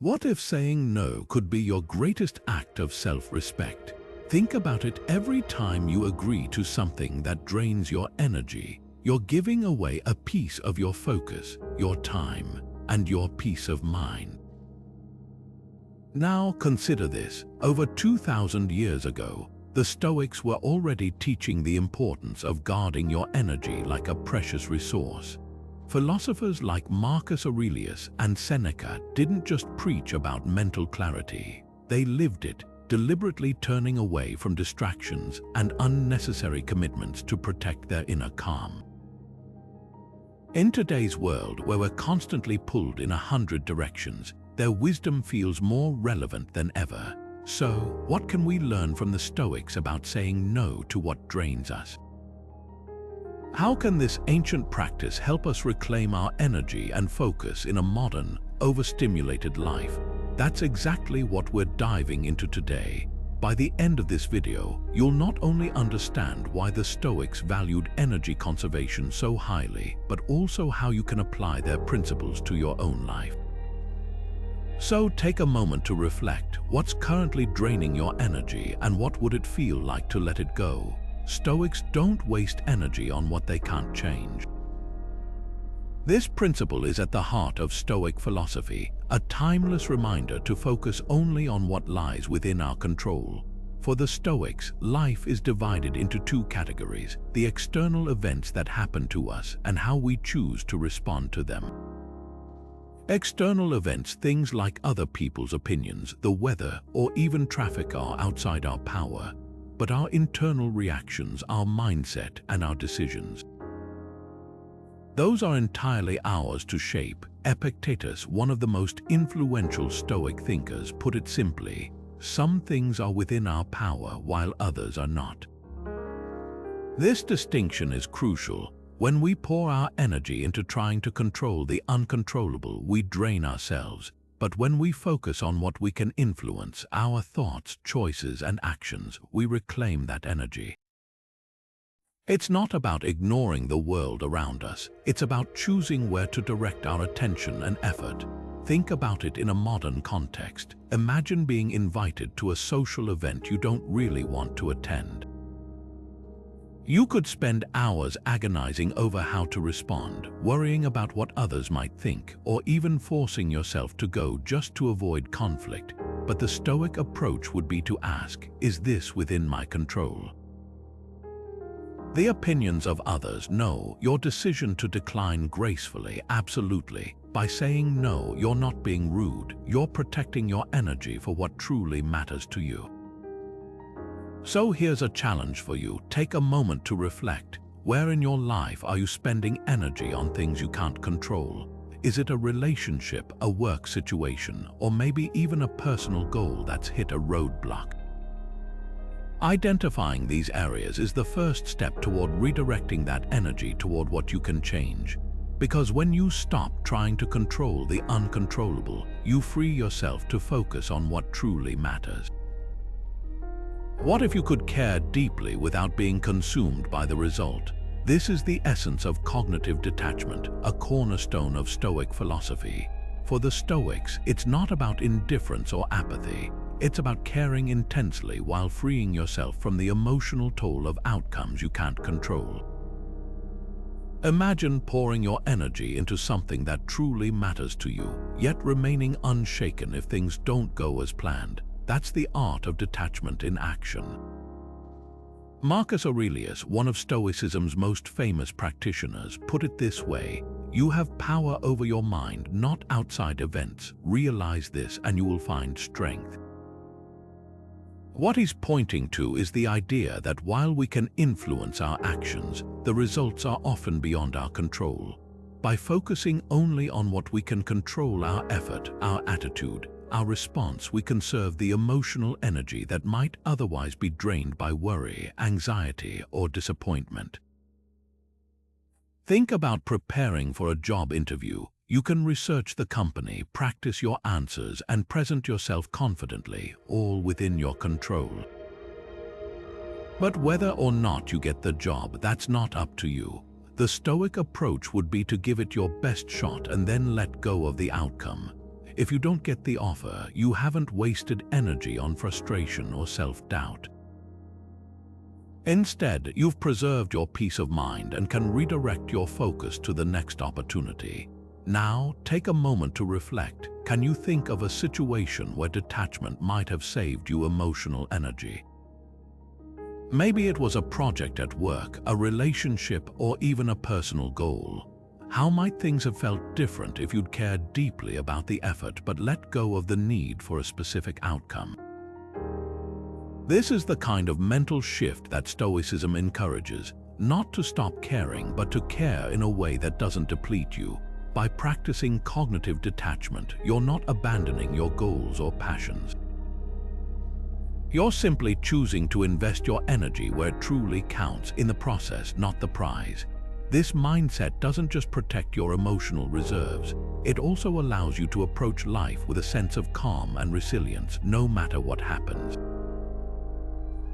What if saying no could be your greatest act of self-respect? Think about it. Every time you agree to something that drains your energy, you're giving away a piece of your focus, your time, and your peace of mind. Now consider this. Over 2,000 years ago, the Stoics were already teaching the importance of guarding your energy like a precious resource. Philosophers like Marcus Aurelius and Seneca didn't just preach about mental clarity, they lived it, deliberately turning away from distractions and unnecessary commitments to protect their inner calm. In today's world, where we're constantly pulled in 100 directions, their wisdom feels more relevant than ever. So, what can we learn from the Stoics about saying no to what drains us? How can this ancient practice help us reclaim our energy and focus in a modern, overstimulated life? That's exactly what we're diving into today. By the end of this video, you'll not only understand why the Stoics valued energy conservation so highly, but also how you can apply their principles to your own life. So take a moment to reflect. What's currently draining your energy, and what would it feel like to let it go? Stoics don't waste energy on what they can't change. This principle is at the heart of Stoic philosophy, a timeless reminder to focus only on what lies within our control. For the Stoics, life is divided into two categories: the external events that happen to us and how we choose to respond to them. External events, things like other people's opinions, the weather, or even traffic, are outside our power. But our internal reactions, our mindset, and our decisions, those are entirely ours to shape. Epictetus, one of the most influential Stoic thinkers, put it simply: some things are within our power while others are not. This distinction is crucial. When we pour our energy into trying to control the uncontrollable, we drain ourselves. But when we focus on what we can influence, our thoughts, choices, and actions, we reclaim that energy. It's not about ignoring the world around us. It's about choosing where to direct our attention and effort. Think about it in a modern context. Imagine being invited to a social event you don't really want to attend. You could spend hours agonizing over how to respond, worrying about what others might think, or even forcing yourself to go just to avoid conflict. But the Stoic approach would be to ask, is this within my control? The opinions of others, no. Your decision to decline gracefully, absolutely. By saying no, you're not being rude. You're protecting your energy for what truly matters to you. So here's a challenge for you. Take a moment to reflect. Where in your life are you spending energy on things you can't control? Is it a relationship, a work situation, or maybe even a personal goal that's hit a roadblock? Identifying these areas is the first step toward redirecting that energy toward what you can change. Because when you stop trying to control the uncontrollable, you free yourself to focus on what truly matters. What if you could care deeply without being consumed by the result? This is the essence of cognitive detachment, a cornerstone of Stoic philosophy. For the Stoics, it's not about indifference or apathy. It's about caring intensely while freeing yourself from the emotional toll of outcomes you can't control. Imagine pouring your energy into something that truly matters to you, yet remaining unshaken if things don't go as planned. That's the art of detachment in action. Marcus Aurelius, one of Stoicism's most famous practitioners, put it this way: you have power over your mind, not outside events. Realize this and you will find strength. What he's pointing to is the idea that while we can influence our actions, the results are often beyond our control. By focusing only on what we can control, our effort, our attitude, our response, we conserve the emotional energy that might otherwise be drained by worry, anxiety, or disappointment. Think about preparing for a job interview. You can research the company, practice your answers, and present yourself confidently, all within your control. But whether or not you get the job, that's not up to you. The Stoic approach would be to give it your best shot and then let go of the outcome. If you don't get the offer, you haven't wasted energy on frustration or self-doubt. Instead, you've preserved your peace of mind and can redirect your focus to the next opportunity. Now, take a moment to reflect. Can you think of a situation where detachment might have saved you emotional energy? Maybe it was a project at work, a relationship, or even a personal goal. How might things have felt different if you'd cared deeply about the effort but let go of the need for a specific outcome? This is the kind of mental shift that Stoicism encourages, not to stop caring but to care in a way that doesn't deplete you. By practicing cognitive detachment, you're not abandoning your goals or passions. You're simply choosing to invest your energy where it truly counts, in the process, not the prize. This mindset doesn't just protect your emotional reserves, it also allows you to approach life with a sense of calm and resilience, no matter what happens.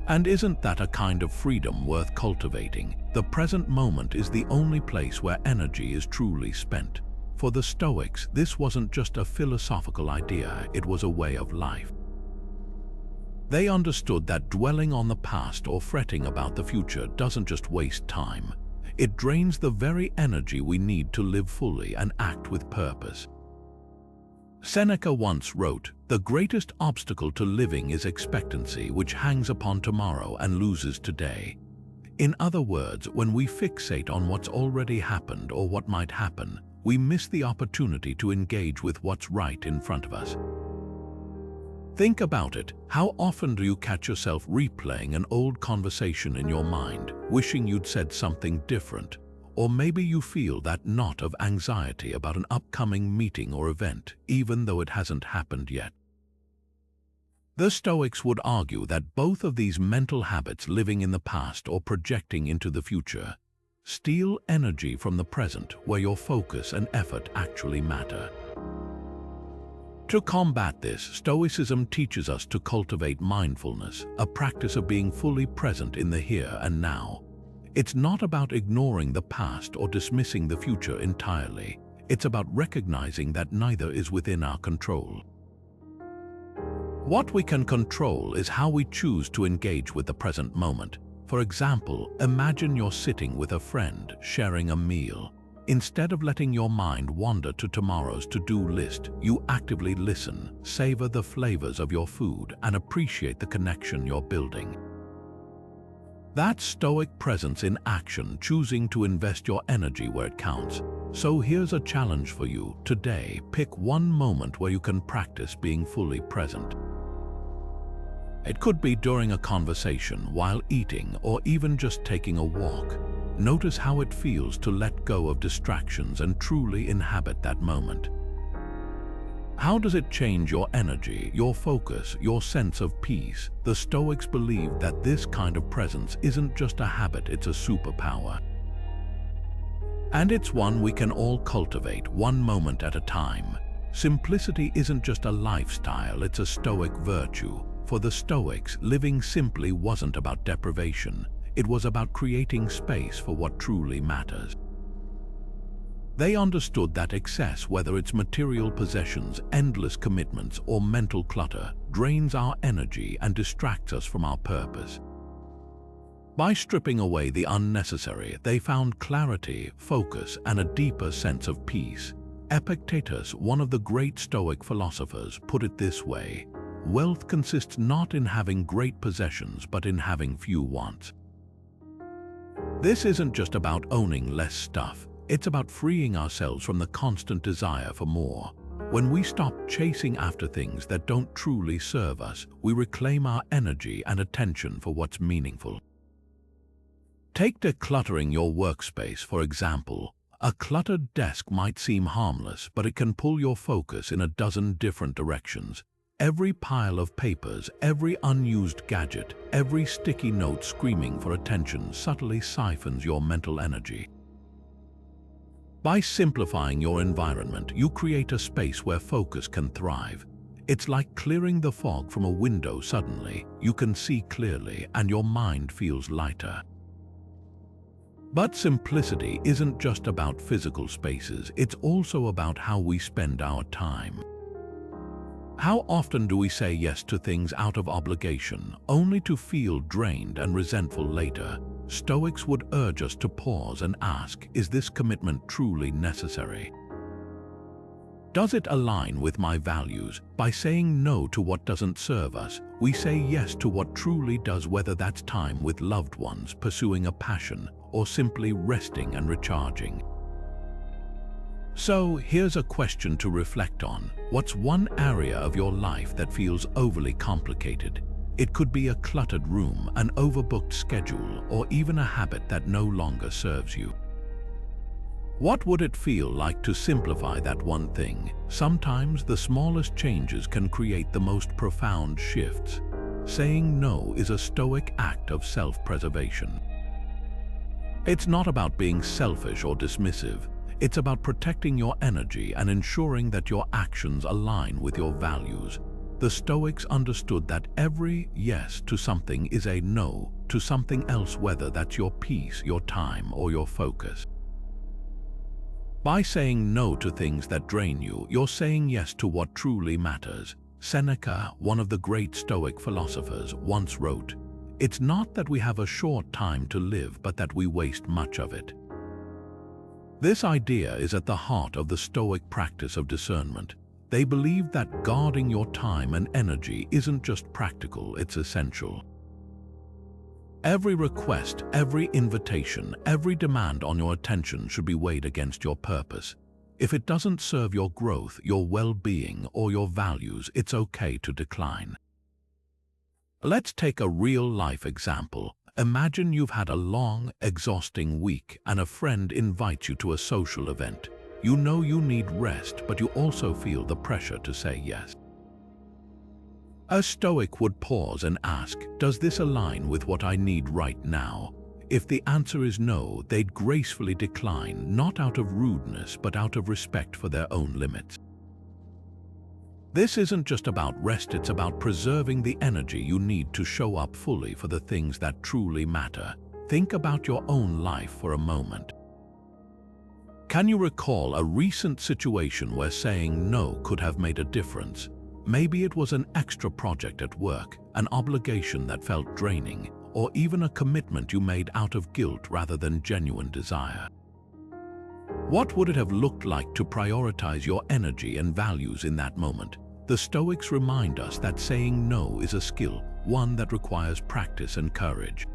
And isn't that a kind of freedom worth cultivating? The present moment is the only place where energy is truly spent. For the Stoics, this wasn't just a philosophical idea, it was a way of life. They understood that dwelling on the past or fretting about the future doesn't just waste time. It drains the very energy we need to live fully and act with purpose. Seneca once wrote, "The greatest obstacle to living is expectancy, which hangs upon tomorrow and loses today." In other words, when we fixate on what's already happened or what might happen, we miss the opportunity to engage with what's right in front of us. Think about it. How often do you catch yourself replaying an old conversation in your mind, wishing you'd said something different? Or maybe you feel that knot of anxiety about an upcoming meeting or event, even though it hasn't happened yet. The Stoics would argue that both of these mental habits, living in the past or projecting into the future, steal energy from the present, where your focus and effort actually matter. To combat this, Stoicism teaches us to cultivate mindfulness, a practice of being fully present in the here and now. It's not about ignoring the past or dismissing the future entirely. It's about recognizing that neither is within our control. What we can control is how we choose to engage with the present moment. For example, imagine you're sitting with a friend, sharing a meal. Instead of letting your mind wander to tomorrow's to-do list, you actively listen, savor the flavors of your food, and appreciate the connection you're building. That's Stoic presence in action, choosing to invest your energy where it counts. So here's a challenge for you. Today, pick one moment where you can practice being fully present. It could be during a conversation, while eating, or even just taking a walk. Notice how it feels to let go of distractions and truly inhabit that moment. How does it change your energy, your focus, your sense of peace? The Stoics believed that this kind of presence isn't just a habit, it's a superpower. And it's one we can all cultivate, one moment at a time. Simplicity isn't just a lifestyle, it's a Stoic virtue. For the Stoics, living simply wasn't about deprivation. It was about creating space for what truly matters. They understood that excess, whether it's material possessions, endless commitments, or mental clutter, drains our energy and distracts us from our purpose. By stripping away the unnecessary, they found clarity, focus, and a deeper sense of peace. Epictetus, one of the great Stoic philosophers, put it this way: "Wealth consists not in having great possessions, but in having few wants." This isn't just about owning less stuff. It's about freeing ourselves from the constant desire for more. When we stop chasing after things that don't truly serve us, we reclaim our energy and attention for what's meaningful. Take decluttering your workspace, for example. A cluttered desk might seem harmless, but it can pull your focus in a dozen different directions. Every pile of papers, every unused gadget, every sticky note screaming for attention subtly siphons your mental energy. By simplifying your environment, you create a space where focus can thrive. It's like clearing the fog from a window suddenly. You can see clearly and your mind feels lighter. But simplicity isn't just about physical spaces, it's also about how we spend our time. How often do we say yes to things out of obligation, only to feel drained and resentful later? Stoics would urge us to pause and ask, is this commitment truly necessary? Does it align with my values? By saying no to what doesn't serve us, we say yes to what truly does, whether that's time with loved ones, pursuing a passion, or simply resting and recharging. So here's a question to reflect on. What's one area of your life that feels overly complicated? It could be a cluttered room, an overbooked schedule, or even a habit that no longer serves you. What would it feel like to simplify that one thing? Sometimes the smallest changes can create the most profound shifts. Saying no is a Stoic act of self-preservation. It's not about being selfish or dismissive. It's about protecting your energy and ensuring that your actions align with your values. The Stoics understood that every yes to something is a no to something else, whether that's your peace, your time, or your focus. By saying no to things that drain you, you're saying yes to what truly matters. Seneca, one of the great Stoic philosophers, once wrote, "It's not that we have a short time to live, but that we waste much of it." This idea is at the heart of the Stoic practice of discernment. They believe that guarding your time and energy isn't just practical, it's essential. Every request, every invitation, every demand on your attention should be weighed against your purpose. If it doesn't serve your growth, your well-being, or your values, it's okay to decline. Let's take a real-life example. Imagine you've had a long, exhausting week and a friend invites you to a social event. You know you need rest, but you also feel the pressure to say yes. A Stoic would pause and ask, does this align with what I need right now? If the answer is no, they'd gracefully decline, not out of rudeness, but out of respect for their own limits. This isn't just about rest, it's about preserving the energy you need to show up fully for the things that truly matter. Think about your own life for a moment. Can you recall a recent situation where saying no could have made a difference? Maybe it was an extra project at work, an obligation that felt draining, or even a commitment you made out of guilt rather than genuine desire. What would it have looked like to prioritize your energy and values in that moment? The Stoics remind us that saying no is a skill, one that requires practice and courage.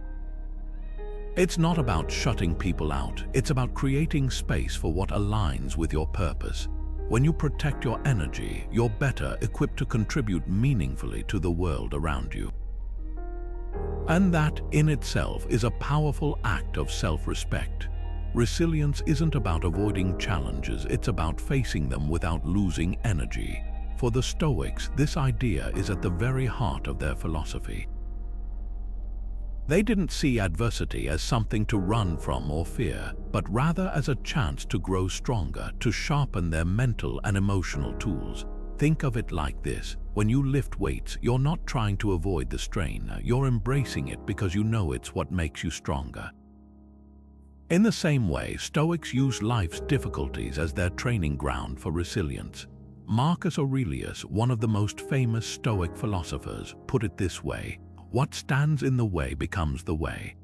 It's not about shutting people out, it's about creating space for what aligns with your purpose. When you protect your energy, you're better equipped to contribute meaningfully to the world around you. And that, in itself, is a powerful act of self-respect. Resilience isn't about avoiding challenges, it's about facing them without losing energy. For the Stoics, this idea is at the very heart of their philosophy. They didn't see adversity as something to run from or fear, but rather as a chance to grow stronger, to sharpen their mental and emotional tools. Think of it like this: when you lift weights, you're not trying to avoid the strain, you're embracing it because you know it's what makes you stronger. In the same way, Stoics use life's difficulties as their training ground for resilience. Marcus Aurelius, one of the most famous Stoic philosophers, put it this way: what stands in the way becomes the way.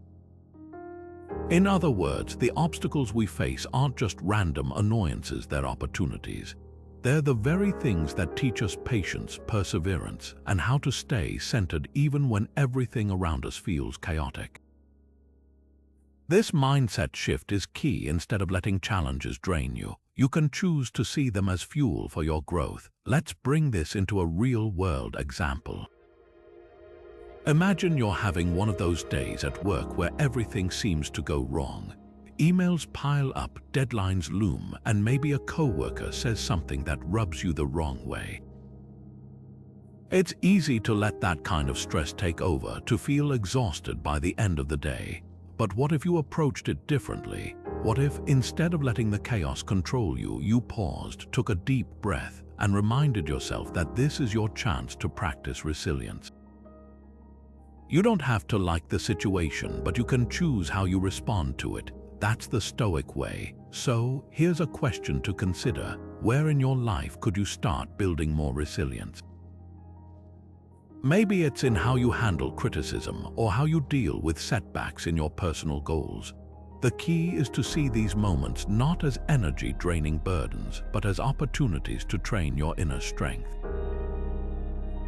In other words, the obstacles we face aren't just random annoyances, they're opportunities. They're the very things that teach us patience, perseverance, and how to stay centered even when everything around us feels chaotic. This mindset shift is key. Instead of letting challenges drain you, you can choose to see them as fuel for your growth. Let's bring this into a real-world example. Imagine you're having one of those days at work where everything seems to go wrong. Emails pile up, deadlines loom, and maybe a coworker says something that rubs you the wrong way. It's easy to let that kind of stress take over, to feel exhausted by the end of the day. But what if you approached it differently? What if, instead of letting the chaos control you, you paused, took a deep breath, and reminded yourself that this is your chance to practice resilience? You don't have to like the situation, but you can choose how you respond to it. That's the Stoic way. So, here's a question to consider. Where in your life could you start building more resilience? Maybe it's in how you handle criticism or how you deal with setbacks in your personal goals. The key is to see these moments not as energy-draining burdens, but as opportunities to train your inner strength.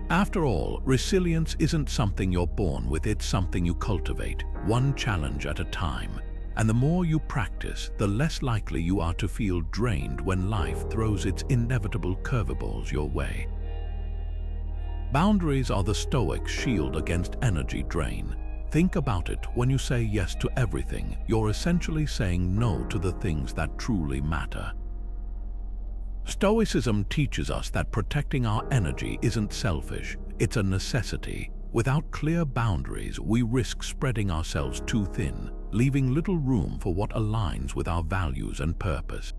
After all, resilience isn't something you're born with, it's something you cultivate, one challenge at a time. And the more you practice, the less likely you are to feel drained when life throws its inevitable curveballs your way. Boundaries are the Stoics' shield against energy drain. Think about it: when you say yes to everything, you're essentially saying no to the things that truly matter. Stoicism teaches us that protecting our energy isn't selfish, it's a necessity. Without clear boundaries, we risk spreading ourselves too thin, leaving little room for what aligns with our values and purpose.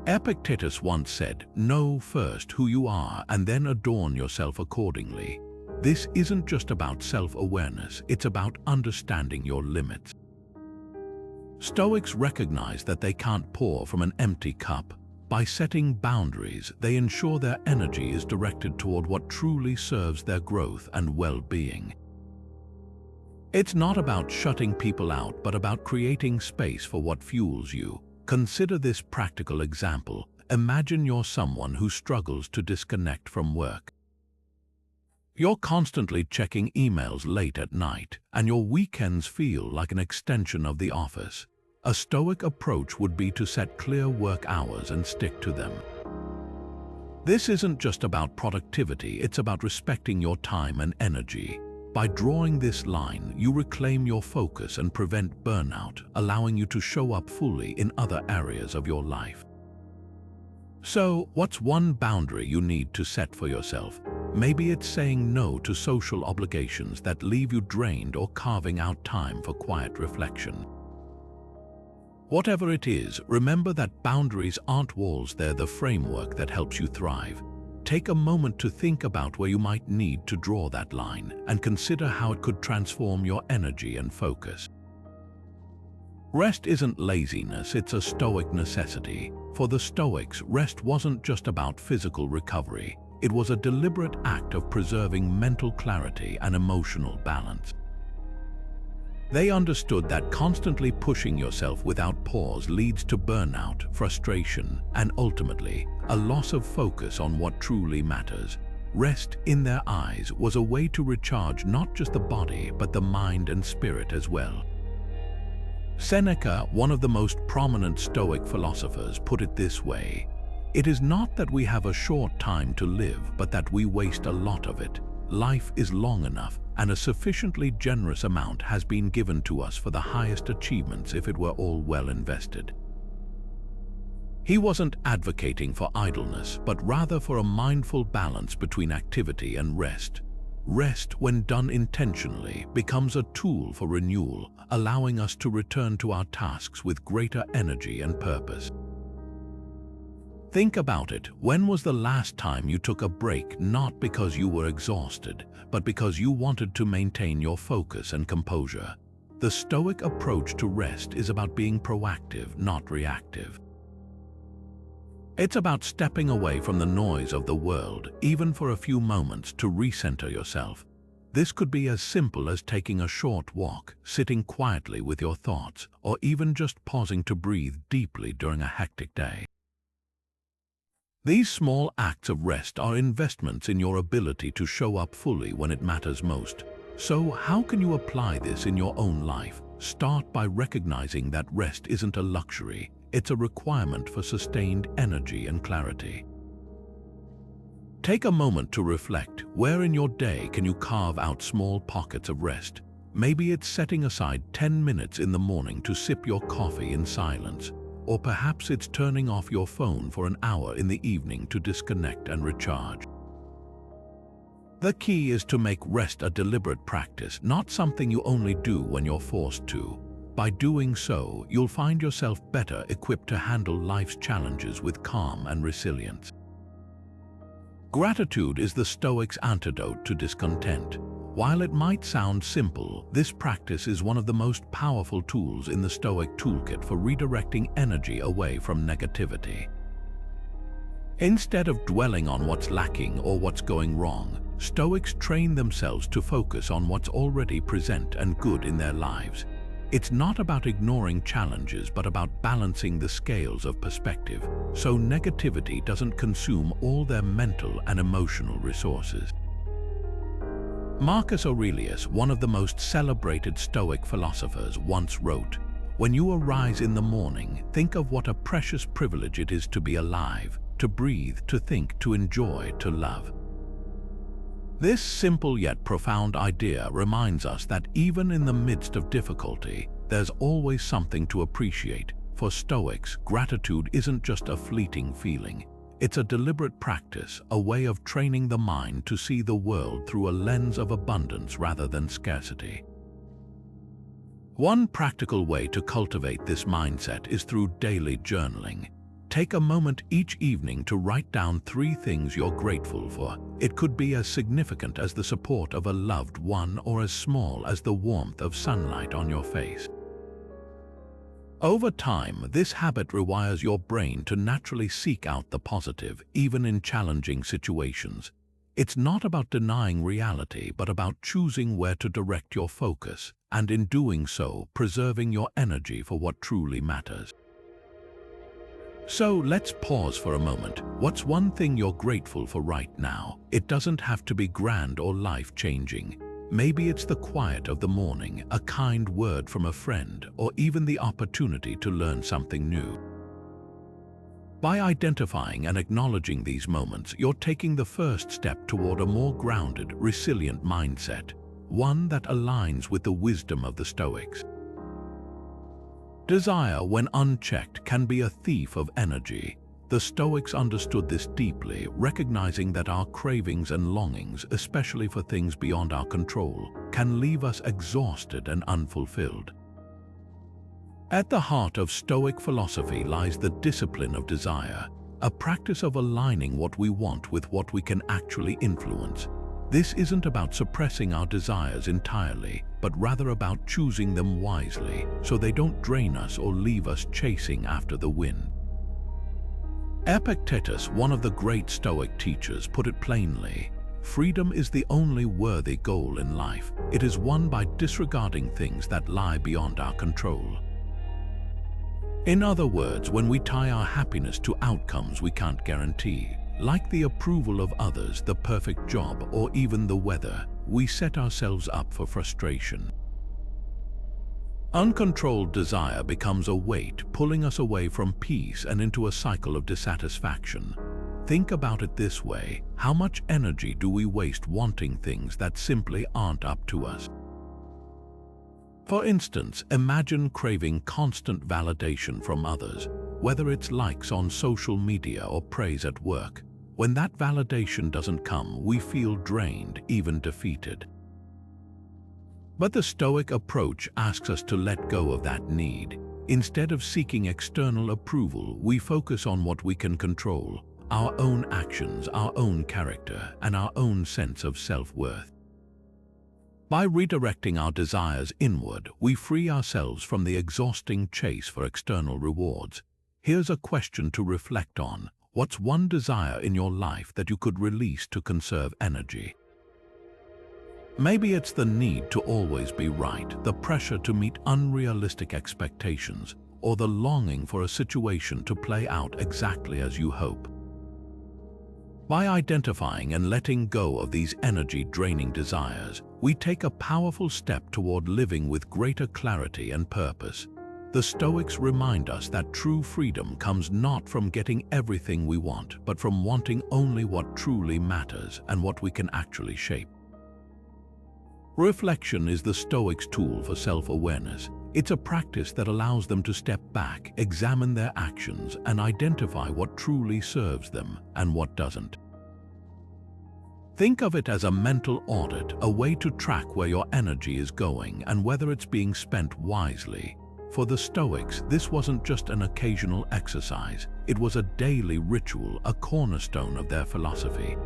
Epictetus once said, "Know first who you are and then adorn yourself accordingly." This isn't just about self-awareness, it's about understanding your limits. Stoics recognize that they can't pour from an empty cup. By setting boundaries, they ensure their energy is directed toward what truly serves their growth and well-being. It's not about shutting people out, but about creating space for what fuels you. Consider this practical example. Imagine you're someone who struggles to disconnect from work. You're constantly checking emails late at night, and your weekends feel like an extension of the office. A Stoic approach would be to set clear work hours and stick to them. This isn't just about productivity, it's about respecting your time and energy. By drawing this line, you reclaim your focus and prevent burnout, allowing you to show up fully in other areas of your life. So, what's one boundary you need to set for yourself? Maybe it's saying no to social obligations that leave you drained, or carving out time for quiet reflection. Whatever it is, remember that boundaries aren't walls, they're the framework that helps you thrive. Take a moment to think about where you might need to draw that line, and consider how it could transform your energy and focus. Rest isn't laziness, it's a Stoic necessity. For the Stoics, rest wasn't just about physical recovery. It was a deliberate act of preserving mental clarity and emotional balance. They understood that constantly pushing yourself without pause leads to burnout, frustration, and ultimately, a loss of focus on what truly matters. Rest, in their eyes, was a way to recharge not just the body, but the mind and spirit as well. Seneca, one of the most prominent Stoic philosophers, put it this way: "It is not that we have a short time to live, but that we waste a lot of it. Life is long enough, and a sufficiently generous amount has been given to us for the highest achievements if it were all well invested." He wasn't advocating for idleness, but rather for a mindful balance between activity and rest. Rest, when done intentionally, becomes a tool for renewal, allowing us to return to our tasks with greater energy and purpose. Think about it. When was the last time you took a break, not because you were exhausted, but because you wanted to maintain your focus and composure? The Stoic approach to rest is about being proactive, not reactive. It's about stepping away from the noise of the world, even for a few moments, to recenter yourself. This could be as simple as taking a short walk, sitting quietly with your thoughts, or even just pausing to breathe deeply during a hectic day. These small acts of rest are investments in your ability to show up fully when it matters most. So, how can you apply this in your own life? Start by recognizing that rest isn't a luxury, it's a requirement for sustained energy and clarity. Take a moment to reflect. Where in your day can you carve out small pockets of rest? Maybe it's setting aside 10 minutes in the morning to sip your coffee in silence. Or perhaps it's turning off your phone for an hour in the evening to disconnect and recharge. The key is to make rest a deliberate practice, not something you only do when you're forced to. By doing so, you'll find yourself better equipped to handle life's challenges with calm and resilience. Gratitude is the Stoics' antidote to discontent. While it might sound simple, this practice is one of the most powerful tools in the Stoic toolkit for redirecting energy away from negativity. Instead of dwelling on what's lacking or what's going wrong, Stoics train themselves to focus on what's already present and good in their lives. It's not about ignoring challenges, but about balancing the scales of perspective, so negativity doesn't consume all their mental and emotional resources. Marcus Aurelius, one of the most celebrated Stoic philosophers, once wrote, "When you arise in the morning, think of what a precious privilege it is to be alive, to breathe, to think, to enjoy, to love." This simple yet profound idea reminds us that even in the midst of difficulty, there's always something to appreciate. For Stoics, gratitude isn't just a fleeting feeling. It's a deliberate practice, a way of training the mind to see the world through a lens of abundance rather than scarcity. One practical way to cultivate this mindset is through daily journaling. Take a moment each evening to write down 3 things you're grateful for. It could be as significant as the support of a loved one or as small as the warmth of sunlight on your face. Over time, this habit rewires your brain to naturally seek out the positive, even in challenging situations. It's not about denying reality, but about choosing where to direct your focus, and in doing so, preserving your energy for what truly matters. So let's pause for a moment. What's one thing you're grateful for right now? It doesn't have to be grand or life-changing. Maybe it's the quiet of the morning, a kind word from a friend, or even the opportunity to learn something new. By identifying and acknowledging these moments, you're taking the first step toward a more grounded, resilient mindset, one that aligns with the wisdom of the Stoics. Desire, when unchecked, can be a thief of energy. The Stoics understood this deeply, recognizing that our cravings and longings, especially for things beyond our control, can leave us exhausted and unfulfilled. At the heart of Stoic philosophy lies the discipline of desire, a practice of aligning what we want with what we can actually influence. This isn't about suppressing our desires entirely, but rather about choosing them wisely so they don't drain us or leave us chasing after the wind. Epictetus, one of the great Stoic teachers, put it plainly: freedom is the only worthy goal in life. It is won by disregarding things that lie beyond our control. In other words, when we tie our happiness to outcomes we can't guarantee, like the approval of others, the perfect job, or even the weather, we set ourselves up for frustration. Uncontrolled desire becomes a weight, pulling us away from peace and into a cycle of dissatisfaction. Think about it this way: how much energy do we waste wanting things that simply aren't up to us? For instance, imagine craving constant validation from others, whether it's likes on social media or praise at work. When that validation doesn't come, we feel drained, even defeated. But the Stoic approach asks us to let go of that need. Instead of seeking external approval, we focus on what we can control: our own actions, our own character, and our own sense of self-worth. By redirecting our desires inward, we free ourselves from the exhausting chase for external rewards. Here's a question to reflect on. What's one desire in your life that you could release to conserve energy? Maybe it's the need to always be right, the pressure to meet unrealistic expectations, or the longing for a situation to play out exactly as you hope. By identifying and letting go of these energy-draining desires, we take a powerful step toward living with greater clarity and purpose. The Stoics remind us that true freedom comes not from getting everything we want, but from wanting only what truly matters and what we can actually shape. Reflection is the Stoics' tool for self-awareness. It's a practice that allows them to step back, examine their actions, and identify what truly serves them and what doesn't. Think of it as a mental audit, a way to track where your energy is going and whether it's being spent wisely. For the Stoics, this wasn't just an occasional exercise. It was a daily ritual, a cornerstone of their philosophy.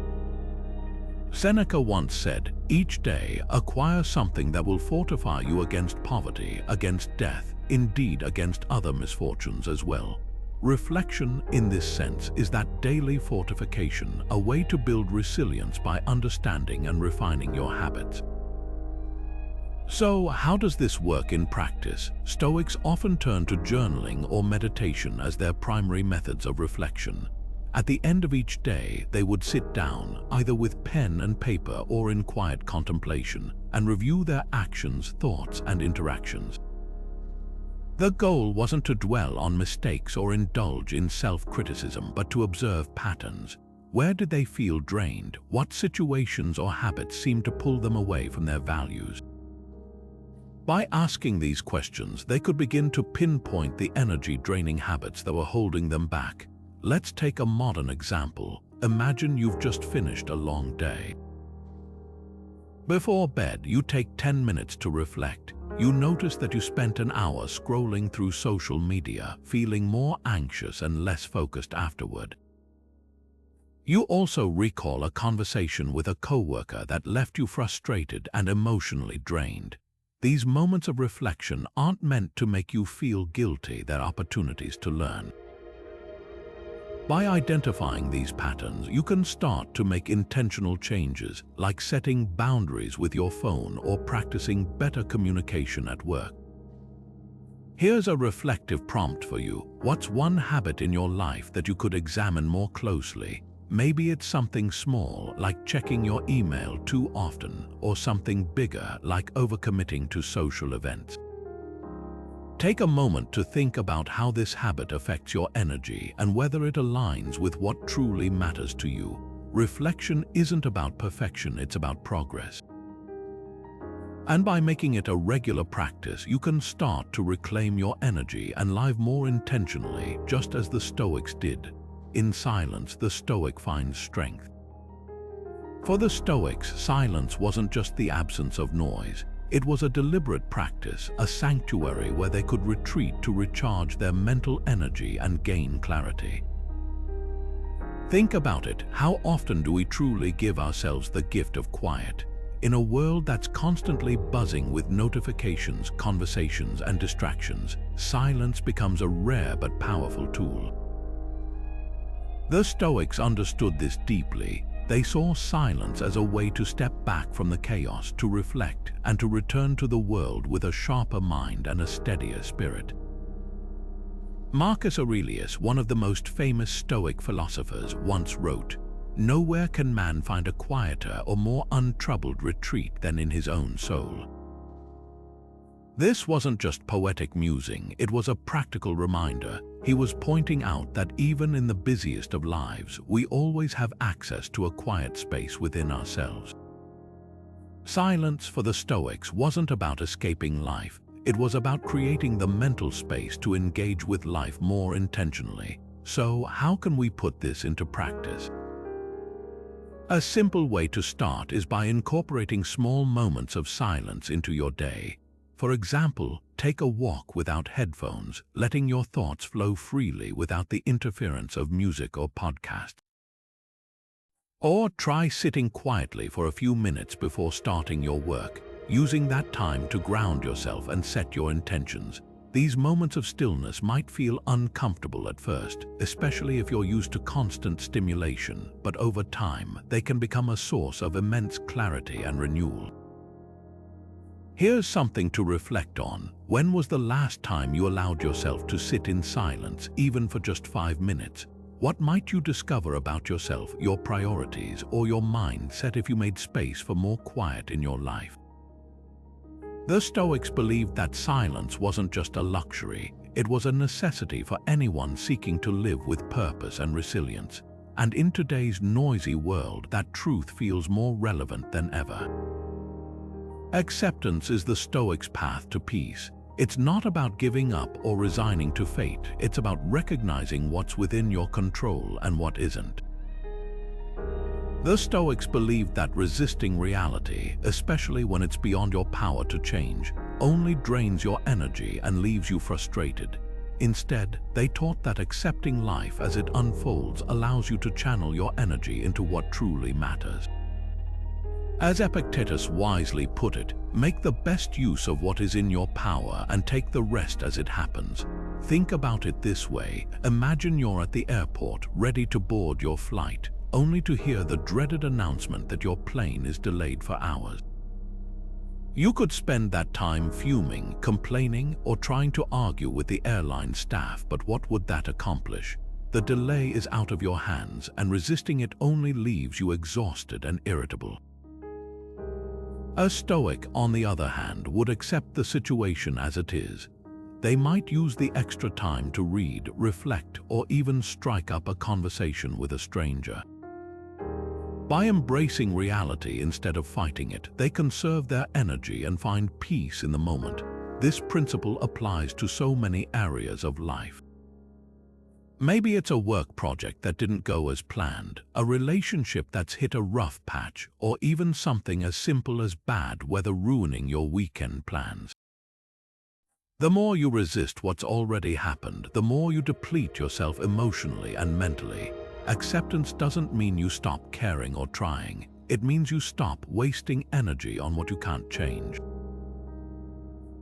Seneca once said, "Each day acquire something that will fortify you against poverty, against death, indeed against other misfortunes as well." Reflection, in this sense, is that daily fortification, a way to build resilience by understanding and refining your habits. So, how does this work in practice? Stoics often turn to journaling or meditation as their primary methods of reflection. At the end of each day, they would sit down, either with pen and paper or in quiet contemplation, and review their actions, thoughts, and interactions. The goal wasn't to dwell on mistakes or indulge in self-criticism, but to observe patterns. Where did they feel drained? What situations or habits seemed to pull them away from their values? By asking these questions, they could begin to pinpoint the energy-draining habits that were holding them back. Let's take a modern example. Imagine you've just finished a long day. Before bed, you take 10 minutes to reflect. You notice that you spent an hour scrolling through social media, feeling more anxious and less focused afterward. You also recall a conversation with a coworker that left you frustrated and emotionally drained. These moments of reflection aren't meant to make you feel guilty, they're opportunities to learn. By identifying these patterns, you can start to make intentional changes, like setting boundaries with your phone or practicing better communication at work. Here's a reflective prompt for you. What's one habit in your life that you could examine more closely? Maybe it's something small, like checking your email too often, or something bigger, like overcommitting to social events. Take a moment to think about how this habit affects your energy and whether it aligns with what truly matters to you. Reflection isn't about perfection, it's about progress. And by making it a regular practice, you can start to reclaim your energy and live more intentionally, just as the Stoics did. In silence, the Stoic finds strength. For the Stoics, silence wasn't just the absence of noise. It was a deliberate practice, a sanctuary where they could retreat to recharge their mental energy and gain clarity. Think about it. How often do we truly give ourselves the gift of quiet? In a world that's constantly buzzing with notifications, conversations, and distractions, silence becomes a rare but powerful tool. The Stoics understood this deeply. They saw silence as a way to step back from the chaos, to reflect, and to return to the world with a sharper mind and a steadier spirit. Marcus Aurelius, one of the most famous Stoic philosophers, once wrote, "Nowhere can man find a quieter or more untroubled retreat than in his own soul." This wasn't just poetic musing, it was a practical reminder. He was pointing out that even in the busiest of lives, we always have access to a quiet space within ourselves. Silence for the Stoics wasn't about escaping life. It was about creating the mental space to engage with life more intentionally. So, how can we put this into practice? A simple way to start is by incorporating small moments of silence into your day. For example, take a walk without headphones, letting your thoughts flow freely without the interference of music or podcasts. Or try sitting quietly for a few minutes before starting your work, using that time to ground yourself and set your intentions. These moments of stillness might feel uncomfortable at first, especially if you're used to constant stimulation, but over time, they can become a source of immense clarity and renewal. Here's something to reflect on. When was the last time you allowed yourself to sit in silence, even for just 5 minutes? What might you discover about yourself, your priorities, or your mindset if you made space for more quiet in your life? The Stoics believed that silence wasn't just a luxury, it was a necessity for anyone seeking to live with purpose and resilience. And in today's noisy world, that truth feels more relevant than ever. Acceptance is the Stoics' path to peace. It's not about giving up or resigning to fate. It's about recognizing what's within your control and what isn't. The Stoics believed that resisting reality, especially when it's beyond your power to change, only drains your energy and leaves you frustrated. Instead, they taught that accepting life as it unfolds allows you to channel your energy into what truly matters. As Epictetus wisely put it, make the best use of what is in your power and take the rest as it happens. Think about it this way. Imagine you're at the airport, ready to board your flight, only to hear the dreaded announcement that your plane is delayed for hours. You could spend that time fuming, complaining, or trying to argue with the airline staff, but what would that accomplish? The delay is out of your hands, and resisting it only leaves you exhausted and irritable. A Stoic, on the other hand, would accept the situation as it is. They might use the extra time to read, reflect, or even strike up a conversation with a stranger. By embracing reality instead of fighting it, they conserve their energy and find peace in the moment. This principle applies to so many areas of life. Maybe it's a work project that didn't go as planned, a relationship that's hit a rough patch, or even something as simple as bad weather ruining your weekend plans. The more you resist what's already happened, the more you deplete yourself emotionally and mentally. Acceptance doesn't mean you stop caring or trying. It means you stop wasting energy on what you can't change.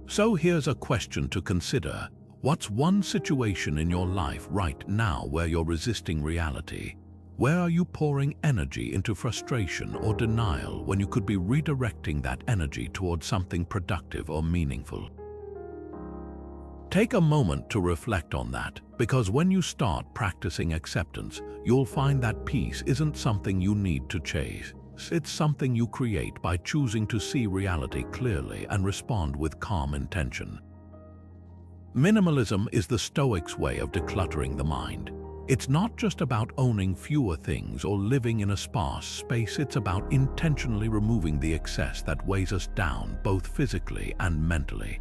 So here's a question to consider. What's one situation in your life right now where you're resisting reality? Where are you pouring energy into frustration or denial when you could be redirecting that energy towards something productive or meaningful? Take a moment to reflect on that, because when you start practicing acceptance, you'll find that peace isn't something you need to chase. It's something you create by choosing to see reality clearly and respond with calm intention. Minimalism is the Stoics' way of decluttering the mind. It's not just about owning fewer things or living in a sparse space, it's about intentionally removing the excess that weighs us down both physically and mentally.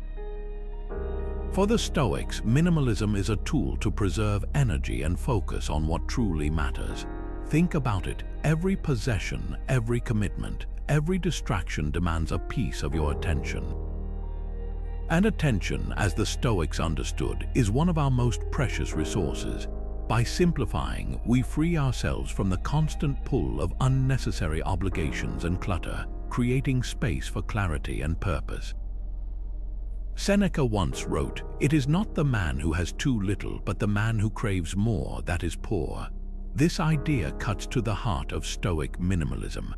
For the Stoics, minimalism is a tool to preserve energy and focus on what truly matters. Think about it. Every possession, every commitment, every distraction demands a piece of your attention. And attention, as the Stoics understood, is one of our most precious resources. By simplifying, we free ourselves from the constant pull of unnecessary obligations and clutter, creating space for clarity and purpose. Seneca once wrote, "It is not the man who has too little, but the man who craves more that is poor." This idea cuts to the heart of Stoic minimalism.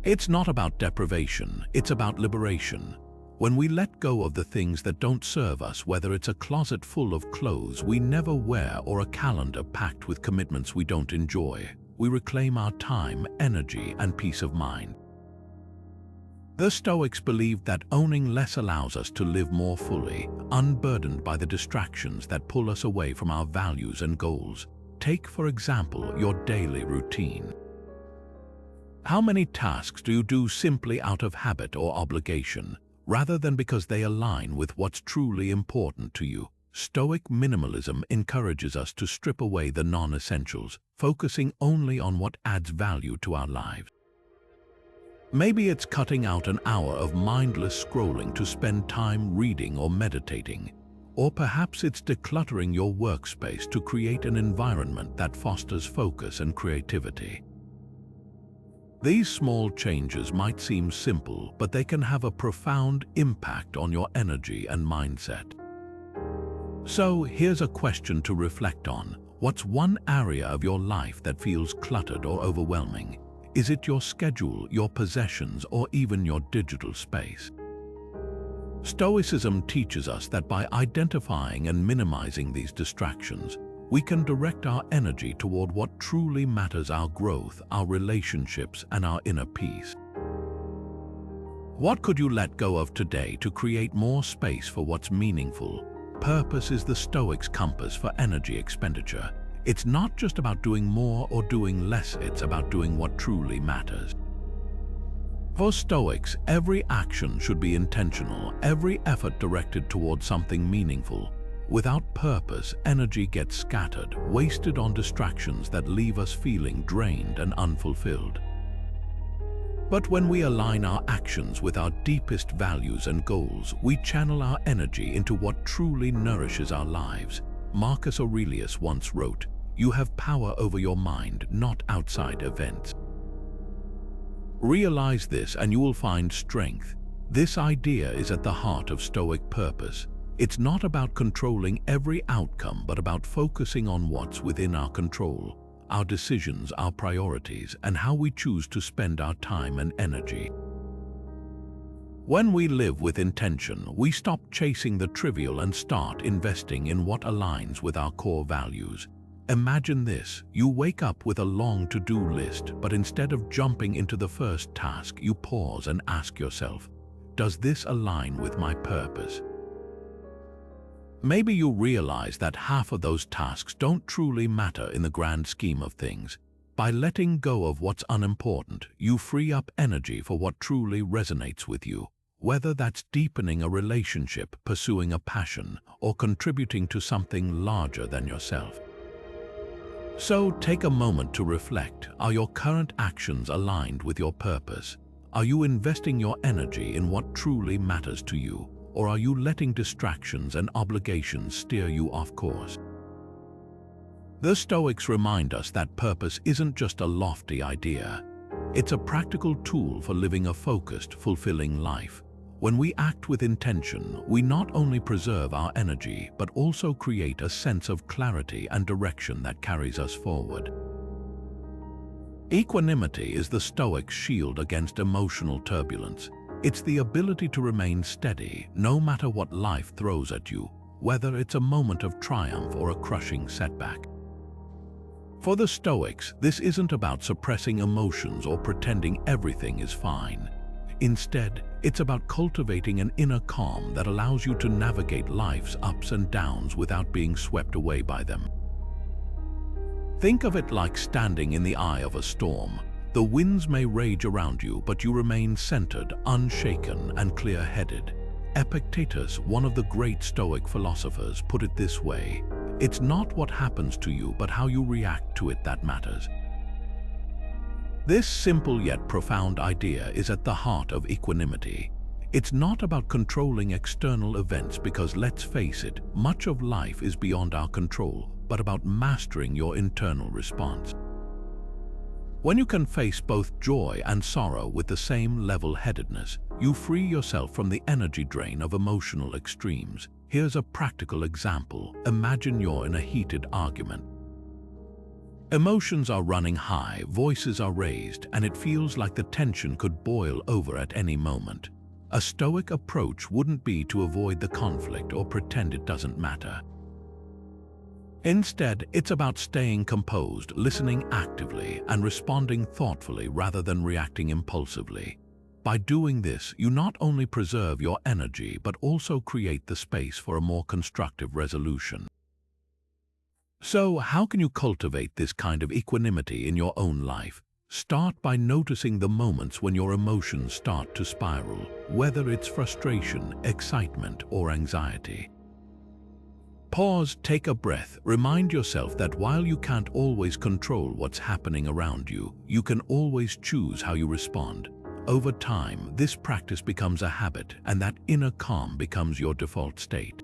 It's not about deprivation, it's about liberation. When we let go of the things that don't serve us, whether it's a closet full of clothes we never wear or a calendar packed with commitments we don't enjoy, we reclaim our time, energy, and peace of mind. The Stoics believed that owning less allows us to live more fully, unburdened by the distractions that pull us away from our values and goals. Take, for example, your daily routine. How many tasks do you do simply out of habit or obligation, rather than because they align with what's truly important to you? Stoic minimalism encourages us to strip away the non-essentials, focusing only on what adds value to our lives. Maybe it's cutting out an hour of mindless scrolling to spend time reading or meditating. Or perhaps it's decluttering your workspace to create an environment that fosters focus and creativity. These small changes might seem simple, but they can have a profound impact on your energy and mindset. So here's a question to reflect on. What's one area of your life that feels cluttered or overwhelming? Is it your schedule, your possessions, or even your digital space? Stoicism teaches us that by identifying and minimizing these distractions, we can direct our energy toward what truly matters: our growth, our relationships, and our inner peace. What could you let go of today to create more space for what's meaningful? Purpose is the Stoics' compass for energy expenditure. It's not just about doing more or doing less, it's about doing what truly matters. For Stoics, every action should be intentional, every effort directed towards something meaningful. Without purpose, energy gets scattered, wasted on distractions that leave us feeling drained and unfulfilled. But when we align our actions with our deepest values and goals, we channel our energy into what truly nourishes our lives. Marcus Aurelius once wrote, "You have power over your mind, not outside events." Realize this and you will find strength. This idea is at the heart of Stoic purpose. It's not about controlling every outcome, but about focusing on what's within our control, our decisions, our priorities, and how we choose to spend our time and energy. When we live with intention, we stop chasing the trivial and start investing in what aligns with our core values. Imagine this: you wake up with a long to-do list, but instead of jumping into the first task, you pause and ask yourself, does this align with my purpose? Maybe you realize that half of those tasks don't truly matter in the grand scheme of things. By letting go of what's unimportant, you free up energy for what truly resonates with you, whether that's deepening a relationship, pursuing a passion, or contributing to something larger than yourself. So take a moment to reflect. Are your current actions aligned with your purpose? Are you investing your energy in what truly matters to you? Or are you letting distractions and obligations steer you off course? The Stoics remind us that purpose isn't just a lofty idea. It's a practical tool for living a focused, fulfilling life. When we act with intention, we not only preserve our energy, but also create a sense of clarity and direction that carries us forward. Equanimity is the Stoic's shield against emotional turbulence. It's the ability to remain steady, no matter what life throws at you, whether it's a moment of triumph or a crushing setback. For the Stoics, this isn't about suppressing emotions or pretending everything is fine. Instead, it's about cultivating an inner calm that allows you to navigate life's ups and downs without being swept away by them. Think of it like standing in the eye of a storm. The winds may rage around you, but you remain centered, unshaken, and clear-headed. Epictetus, one of the great Stoic philosophers, put it this way: it's not what happens to you, but how you react to it that matters. This simple yet profound idea is at the heart of equanimity. It's not about controlling external events, because let's face it, much of life is beyond our control, but about mastering your internal response. When you can face both joy and sorrow with the same level-headedness, you free yourself from the energy drain of emotional extremes. Here's a practical example. Imagine you're in a heated argument. Emotions are running high, voices are raised, and it feels like the tension could boil over at any moment. A Stoic approach wouldn't be to avoid the conflict or pretend it doesn't matter. Instead, it's about staying composed, listening actively, and responding thoughtfully rather than reacting impulsively. By doing this, you not only preserve your energy, but also create the space for a more constructive resolution. So, how can you cultivate this kind of equanimity in your own life? Start by noticing the moments when your emotions start to spiral, whether it's frustration, excitement, or anxiety. Pause, take a breath, remind yourself that while you can't always control what's happening around you, you can always choose how you respond. Over time, this practice becomes a habit, and that inner calm becomes your default state.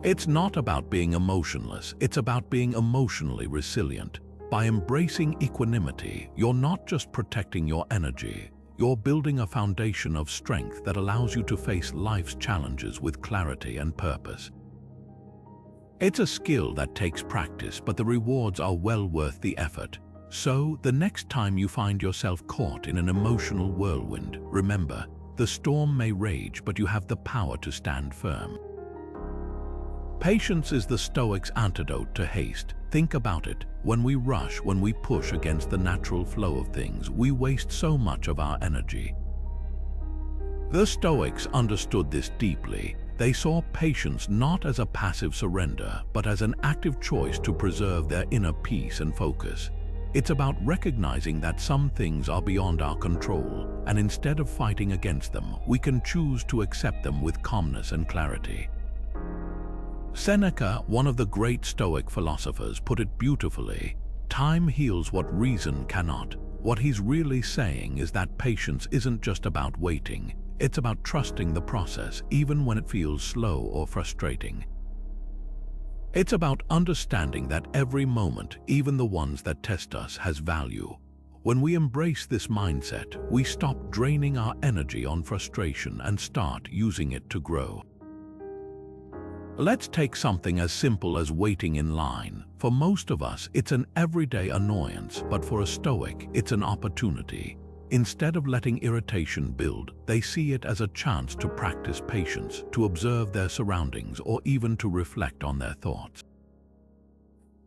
It's not about being emotionless, it's about being emotionally resilient. By embracing equanimity, you're not just protecting your energy, you're building a foundation of strength that allows you to face life's challenges with clarity and purpose. It's a skill that takes practice, but the rewards are well worth the effort. So, the next time you find yourself caught in an emotional whirlwind, remember, the storm may rage, but you have the power to stand firm. Patience is the Stoic's antidote to haste. Think about it. When we rush, when we push against the natural flow of things, we waste so much of our energy. The Stoics understood this deeply. They saw patience not as a passive surrender, but as an active choice to preserve their inner peace and focus. It's about recognizing that some things are beyond our control, and instead of fighting against them, we can choose to accept them with calmness and clarity. Seneca, one of the great Stoic philosophers, put it beautifully: time heals what reason cannot. What he's really saying is that patience isn't just about waiting. It's about trusting the process, even when it feels slow or frustrating. It's about understanding that every moment, even the ones that test us, has value. When we embrace this mindset, we stop draining our energy on frustration and start using it to grow. Let's take something as simple as waiting in line. For most of us, it's an everyday annoyance, but for a Stoic, it's an opportunity. Instead of letting irritation build, they see it as a chance to practice patience, to observe their surroundings, or even to reflect on their thoughts.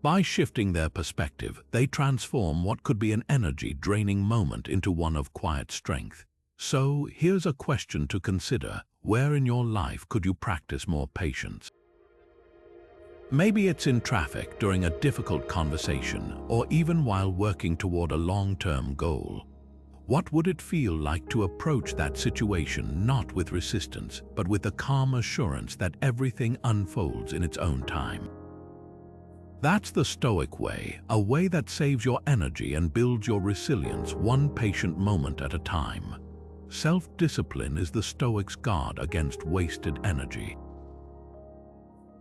By shifting their perspective, they transform what could be an energy-draining moment into one of quiet strength. So, here's a question to consider. Where in your life could you practice more patience? Maybe it's in traffic, during a difficult conversation, or even while working toward a long-term goal. What would it feel like to approach that situation not with resistance, but with the calm assurance that everything unfolds in its own time? That's the Stoic way, a way that saves your energy and builds your resilience one patient moment at a time. Self-discipline is the Stoics' guard against wasted energy.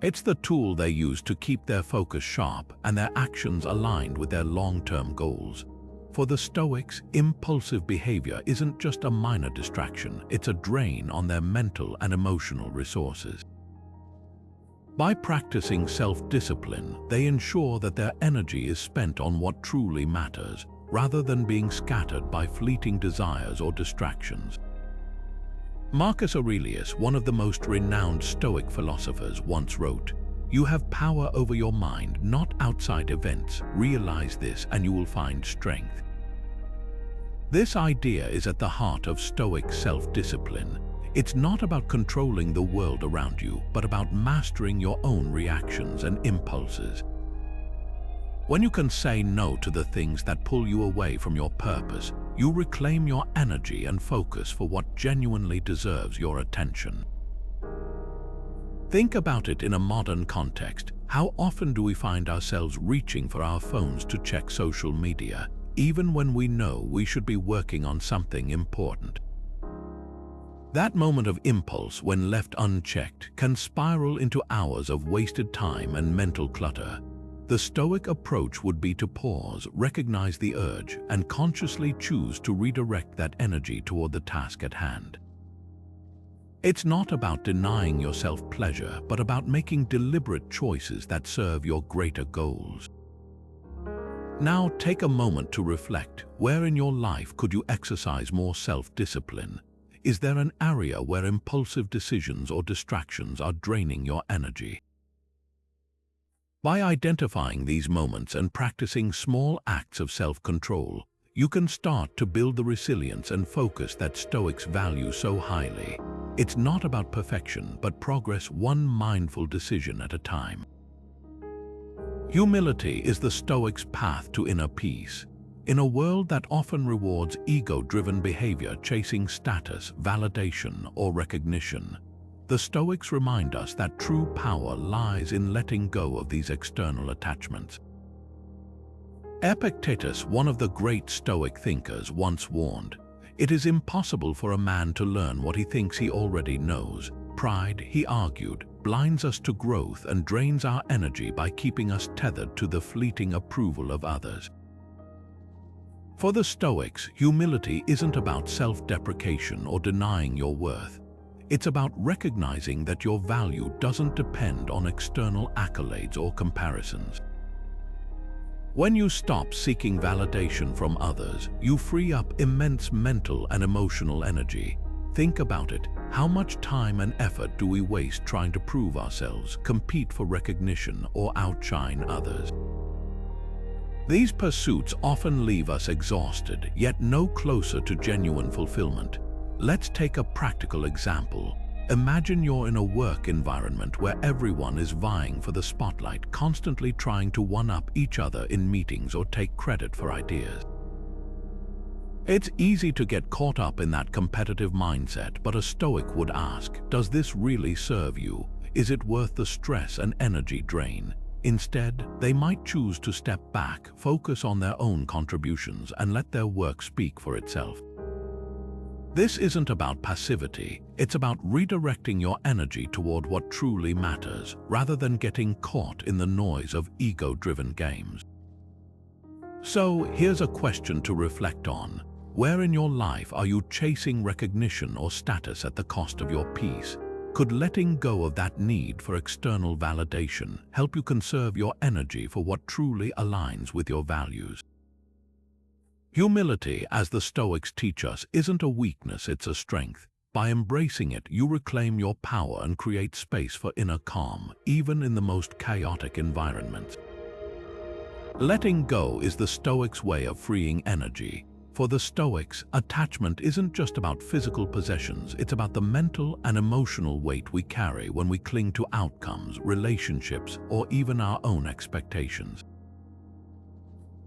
It's the tool they use to keep their focus sharp and their actions aligned with their long-term goals. For the Stoics, impulsive behavior isn't just a minor distraction, it's a drain on their mental and emotional resources. By practicing self-discipline, they ensure that their energy is spent on what truly matters, rather than being scattered by fleeting desires or distractions. Marcus Aurelius, one of the most renowned Stoic philosophers, once wrote, "You have power over your mind, not outside events. Realize this and you will find strength." This idea is at the heart of Stoic self-discipline. It's not about controlling the world around you, but about mastering your own reactions and impulses. When you can say no to the things that pull you away from your purpose, you reclaim your energy and focus for what genuinely deserves your attention. Think about it in a modern context. How often do we find ourselves reaching for our phones to check social media, even when we know we should be working on something important? That moment of impulse, when left unchecked, can spiral into hours of wasted time and mental clutter. The Stoic approach would be to pause, recognize the urge, and consciously choose to redirect that energy toward the task at hand. It's not about denying yourself pleasure, but about making deliberate choices that serve your greater goals. Now take a moment to reflect. Where in your life could you exercise more self-discipline? Is there an area where impulsive decisions or distractions are draining your energy? By identifying these moments and practicing small acts of self-control, you can start to build the resilience and focus that Stoics value so highly. It's not about perfection, but progress one mindful decision at a time. Humility is the Stoics' path to inner peace. In a world that often rewards ego-driven behavior chasing status, validation, or recognition, the Stoics remind us that true power lies in letting go of these external attachments. Epictetus, one of the great Stoic thinkers, once warned, "It is impossible for a man to learn what he thinks he already knows. Pride," he argued, "blinds us to growth and drains our energy by keeping us tethered to the fleeting approval of others." For the Stoics, humility isn't about self-deprecation or denying your worth. It's about recognizing that your value doesn't depend on external accolades or comparisons. When you stop seeking validation from others, you free up immense mental and emotional energy. Think about it. How much time and effort do we waste trying to prove ourselves, compete for recognition, or outshine others? These pursuits often leave us exhausted, yet no closer to genuine fulfillment. Let's take a practical example. Imagine you're in a work environment where everyone is vying for the spotlight, constantly trying to one-up each other in meetings or take credit for ideas. It's easy to get caught up in that competitive mindset, but a Stoic would ask, does this really serve you? Is it worth the stress and energy drain? Instead, they might choose to step back, focus on their own contributions, and let their work speak for itself. This isn't about passivity, it's about redirecting your energy toward what truly matters, rather than getting caught in the noise of ego-driven games. So, here's a question to reflect on. Where in your life are you chasing recognition or status at the cost of your peace? Could letting go of that need for external validation help you conserve your energy for what truly aligns with your values? Humility, as the Stoics teach us, isn't a weakness, it's a strength. By embracing it, you reclaim your power and create space for inner calm, even in the most chaotic environments. Letting go is the Stoics' way of freeing energy. For the Stoics, attachment isn't just about physical possessions, it's about the mental and emotional weight we carry when we cling to outcomes, relationships, or even our own expectations.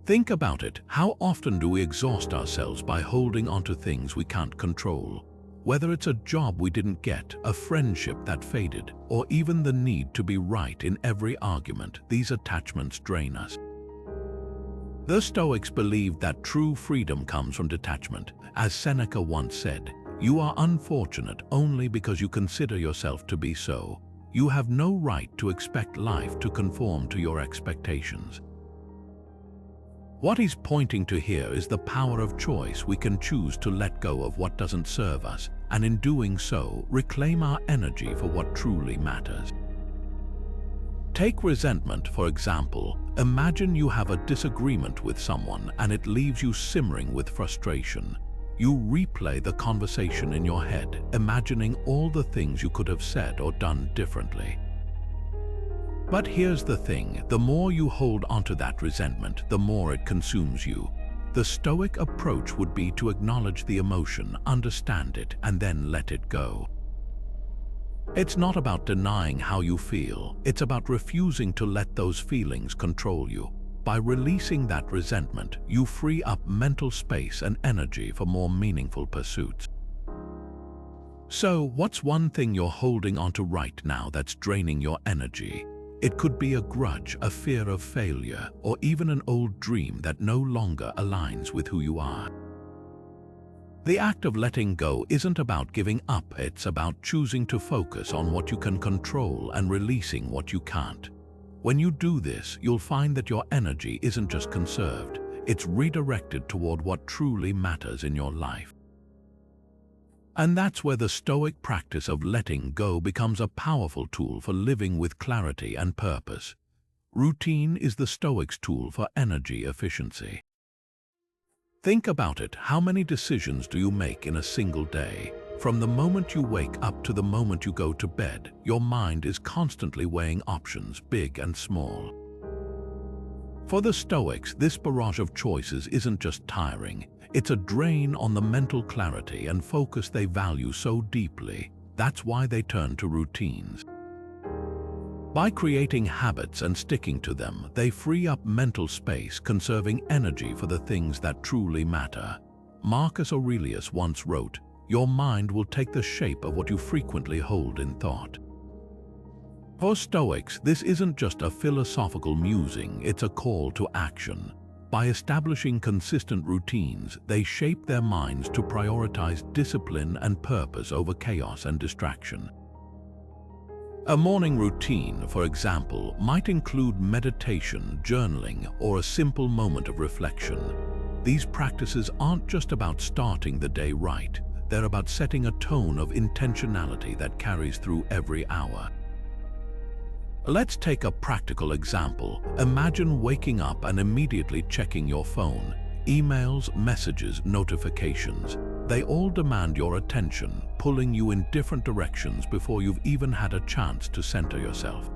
Think about it. How often do we exhaust ourselves by holding onto things we can't control? Whether it's a job we didn't get, a friendship that faded, or even the need to be right in every argument, these attachments drain us. The Stoics believed that true freedom comes from detachment. As Seneca once said, "You are unfortunate only because you consider yourself to be so. You have no right to expect life to conform to your expectations." What he's pointing to here is the power of choice. We can choose to let go of what doesn't serve us, and in doing so, reclaim our energy for what truly matters. Take resentment, for example. Imagine you have a disagreement with someone and it leaves you simmering with frustration. You replay the conversation in your head, imagining all the things you could have said or done differently. But here's the thing, the more you hold onto that resentment, the more it consumes you. The Stoic approach would be to acknowledge the emotion, understand it, and then let it go. It's not about denying how you feel, it's about refusing to let those feelings control you. By releasing that resentment, you free up mental space and energy for more meaningful pursuits. So, what's one thing you're holding onto right now that's draining your energy? It could be a grudge, a fear of failure, or even an old dream that no longer aligns with who you are. The act of letting go isn't about giving up, it's about choosing to focus on what you can control and releasing what you can't. When you do this, you'll find that your energy isn't just conserved, it's redirected toward what truly matters in your life. And that's where the Stoic practice of letting go becomes a powerful tool for living with clarity and purpose. Routine is the Stoics' tool for energy efficiency. Think about it. How many decisions do you make in a single day? From the moment you wake up to the moment you go to bed, your mind is constantly weighing options, big and small. For the Stoics, this barrage of choices isn't just tiring, it's a drain on the mental clarity and focus they value so deeply. That's why they turn to routines. By creating habits and sticking to them, they free up mental space, conserving energy for the things that truly matter. Marcus Aurelius once wrote, "Your mind will take the shape of what you frequently hold in thought." For Stoics, this isn't just a philosophical musing, it's a call to action. By establishing consistent routines, they shape their minds to prioritize discipline and purpose over chaos and distraction. A morning routine, for example, might include meditation, journaling, or a simple moment of reflection. These practices aren't just about starting the day right, they're about setting a tone of intentionality that carries through every hour. Let's take a practical example. Imagine waking up and immediately checking your phone. Emails, messages, notifications. They all demand your attention, pulling you in different directions before you've even had a chance to center yourself.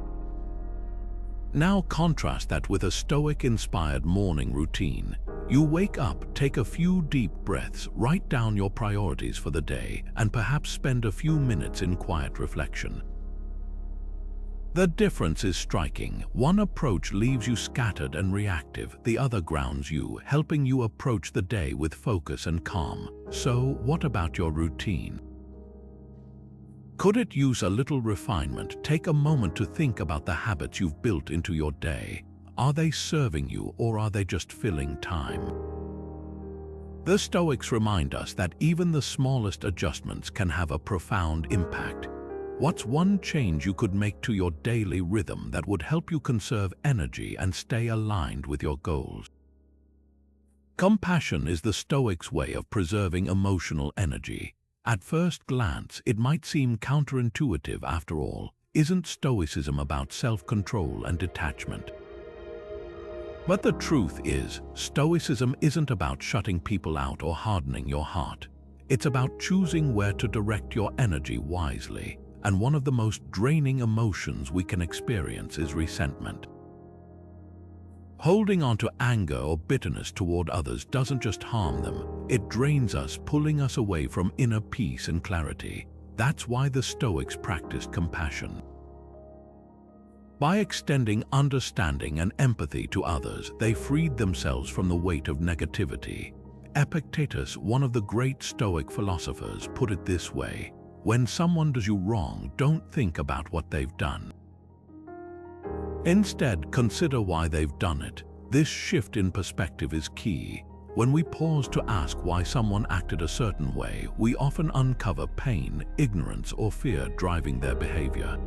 Now contrast that with a Stoic-inspired morning routine. You wake up, take a few deep breaths, write down your priorities for the day, and perhaps spend a few minutes in quiet reflection. The difference is striking. One approach leaves you scattered and reactive, the other grounds you, helping you approach the day with focus and calm. So, what about your routine? Could it use a little refinement? Take a moment to think about the habits you've built into your day. Are they serving you, or are they just filling time? The Stoics remind us that even the smallest adjustments can have a profound impact. What's one change you could make to your daily rhythm that would help you conserve energy and stay aligned with your goals? Compassion is the Stoics' way of preserving emotional energy. At first glance, it might seem counterintuitive after all. Isn't Stoicism about self-control and detachment? But the truth is, Stoicism isn't about shutting people out or hardening your heart. It's about choosing where to direct your energy wisely. And one of the most draining emotions we can experience is resentment. Holding on to anger or bitterness toward others doesn't just harm them, it drains us, pulling us away from inner peace and clarity. That's why the Stoics practiced compassion. By extending understanding and empathy to others, they freed themselves from the weight of negativity. Epictetus, one of the great Stoic philosophers, put it this way: when someone does you wrong, don't think about what they've done. Instead, consider why they've done it. This shift in perspective is key. When we pause to ask why someone acted a certain way, we often uncover pain, ignorance, or fear driving their behavior.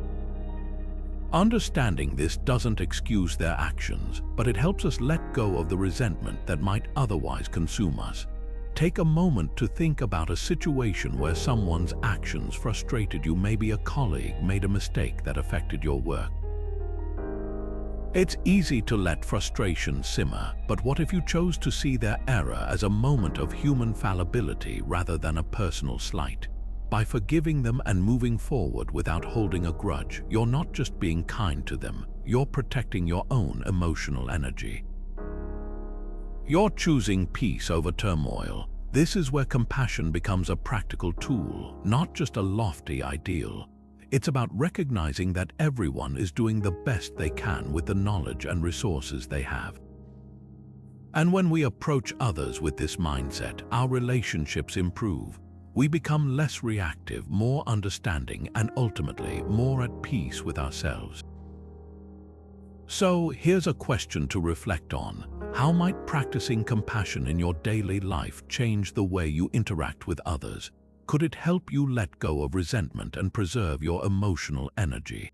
Understanding this doesn't excuse their actions, but it helps us let go of the resentment that might otherwise consume us. Take a moment to think about a situation where someone's actions frustrated you. Maybe a colleague made a mistake that affected your work. It's easy to let frustration simmer, but what if you chose to see their error as a moment of human fallibility rather than a personal slight? By forgiving them and moving forward without holding a grudge, you're not just being kind to them, you're protecting your own emotional energy. You're choosing peace over turmoil. This is where compassion becomes a practical tool, not just a lofty ideal. It's about recognizing that everyone is doing the best they can with the knowledge and resources they have. And when we approach others with this mindset, our relationships improve. We become less reactive, more understanding, and ultimately more at peace with ourselves. So, here's a question to reflect on. How might practicing compassion in your daily life change the way you interact with others? Could it help you let go of resentment and preserve your emotional energy?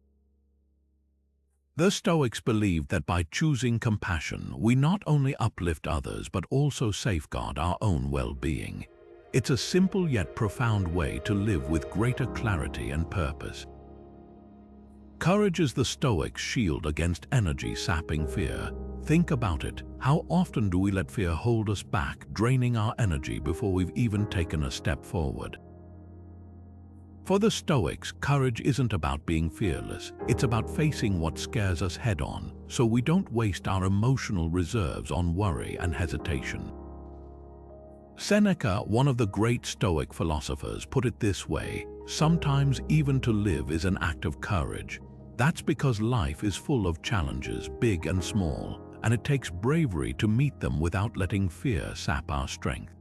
The Stoics believed that by choosing compassion, we not only uplift others but also safeguard our own well-being. It's a simple yet profound way to live with greater clarity and purpose. Courage is the Stoics' shield against energy-sapping fear. Think about it. How often do we let fear hold us back, draining our energy before we've even taken a step forward? For the Stoics, courage isn't about being fearless. It's about facing what scares us head-on, so we don't waste our emotional reserves on worry and hesitation. Seneca, one of the great Stoic philosophers, put it this way: sometimes even to live is an act of courage. That's because life is full of challenges, big and small, and it takes bravery to meet them without letting fear sap our strength.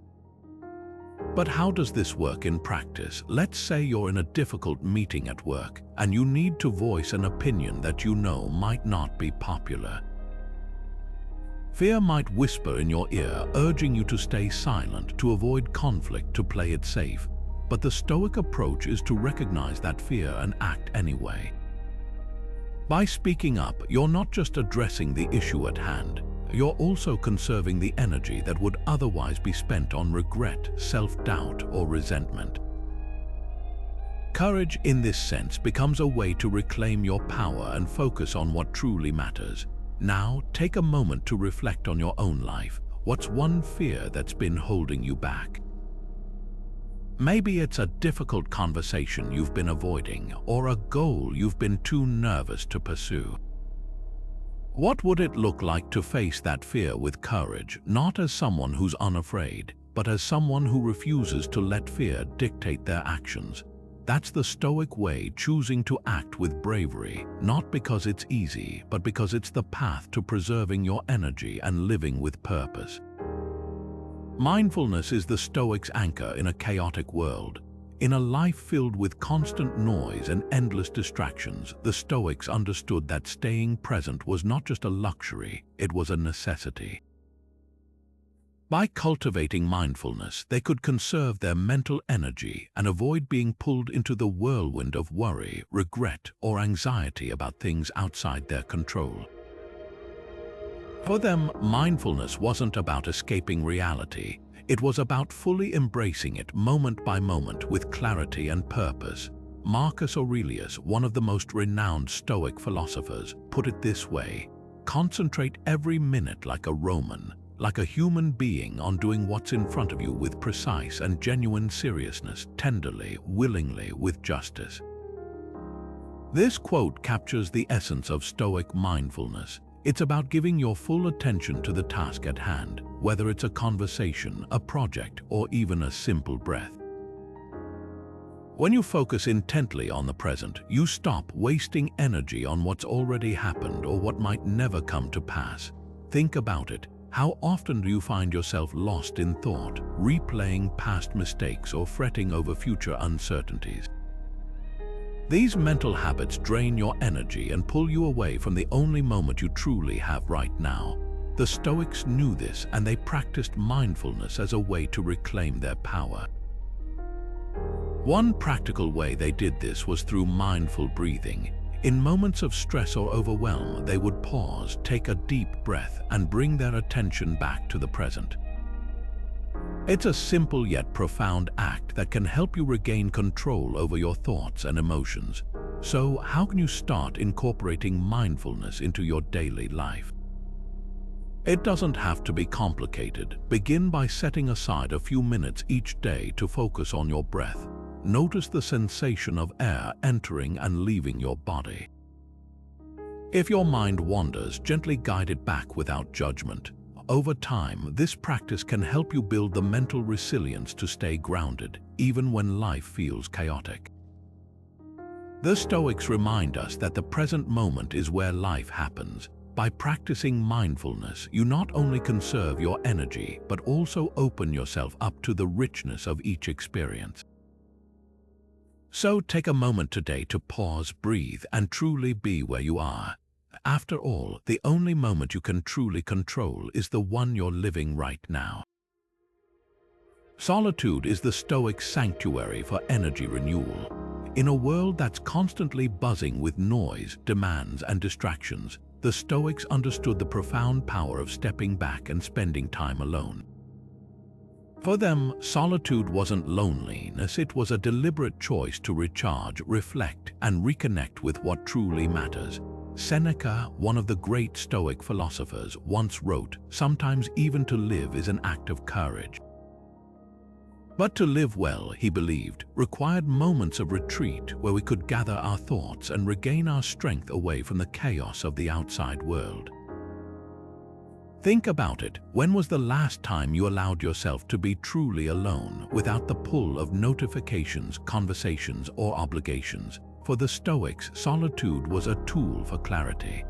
But how does this work in practice? Let's say you're in a difficult meeting at work, and you need to voice an opinion that you know might not be popular. Fear might whisper in your ear, urging you to stay silent, to avoid conflict, to play it safe. But the Stoic approach is to recognize that fear and act anyway. By speaking up, you're not just addressing the issue at hand, you're also conserving the energy that would otherwise be spent on regret, self-doubt, or resentment. Courage, in this sense, becomes a way to reclaim your power and focus on what truly matters. Now, take a moment to reflect on your own life. What's one fear that's been holding you back? Maybe it's a difficult conversation you've been avoiding, or a goal you've been too nervous to pursue. What would it look like to face that fear with courage, not as someone who's unafraid, but as someone who refuses to let fear dictate their actions? That's the Stoic way, choosing to act with bravery, not because it's easy, but because it's the path to preserving your energy and living with purpose. Mindfulness is the Stoics' anchor in a chaotic world. In a life filled with constant noise and endless distractions, the Stoics understood that staying present was not just a luxury, it was a necessity. By cultivating mindfulness, they could conserve their mental energy and avoid being pulled into the whirlwind of worry, regret, or anxiety about things outside their control. For them, mindfulness wasn't about escaping reality. It was about fully embracing it moment by moment with clarity and purpose. Marcus Aurelius, one of the most renowned Stoic philosophers, put it this way: concentrate every minute like a Roman, like a human being, on doing what's in front of you with precise and genuine seriousness, tenderly, willingly, with justice. This quote captures the essence of Stoic mindfulness. It's about giving your full attention to the task at hand, whether it's a conversation, a project, or even a simple breath. When you focus intently on the present, you stop wasting energy on what's already happened or what might never come to pass. Think about it. How often do you find yourself lost in thought, replaying past mistakes or fretting over future uncertainties? These mental habits drain your energy and pull you away from the only moment you truly have right now. The Stoics knew this, and they practiced mindfulness as a way to reclaim their power. One practical way they did this was through mindful breathing. In moments of stress or overwhelm, they would pause, take a deep breath, and bring their attention back to the present. It's a simple yet profound act that can help you regain control over your thoughts and emotions. So, how can you start incorporating mindfulness into your daily life? It doesn't have to be complicated. Begin by setting aside a few minutes each day to focus on your breath. Notice the sensation of air entering and leaving your body. If your mind wanders, gently guide it back without judgment. Over time, this practice can help you build the mental resilience to stay grounded, even when life feels chaotic. The Stoics remind us that the present moment is where life happens. By practicing mindfulness, you not only conserve your energy, but also open yourself up to the richness of each experience. So take a moment today to pause, breathe, and truly be where you are. After all, the only moment you can truly control is the one you're living right now. Solitude is the Stoic sanctuary for energy renewal. In a world that's constantly buzzing with noise, demands, and distractions, the Stoics understood the profound power of stepping back and spending time alone. For them, solitude wasn't loneliness, it was a deliberate choice to recharge, reflect, and reconnect with what truly matters. Seneca, one of the great Stoic philosophers, once wrote, "Sometimes even to live is an act of courage." But to live well, he believed, required moments of retreat where we could gather our thoughts and regain our strength away from the chaos of the outside world. Think about it. When was the last time you allowed yourself to be truly alone, without the pull of notifications, conversations, or obligations? For the Stoics, solitude was a tool for clarity.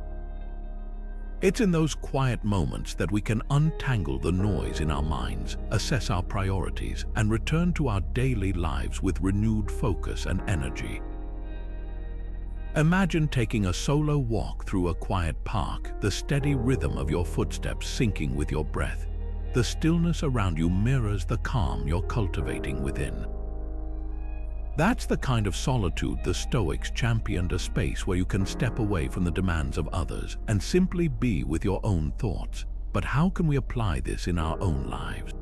It's in those quiet moments that we can untangle the noise in our minds, assess our priorities, and return to our daily lives with renewed focus and energy. Imagine taking a solo walk through a quiet park, the steady rhythm of your footsteps syncing with your breath. The stillness around you mirrors the calm you're cultivating within. That's the kind of solitude the Stoics championed, a space where you can step away from the demands of others and simply be with your own thoughts. But how can we apply this in our own lives?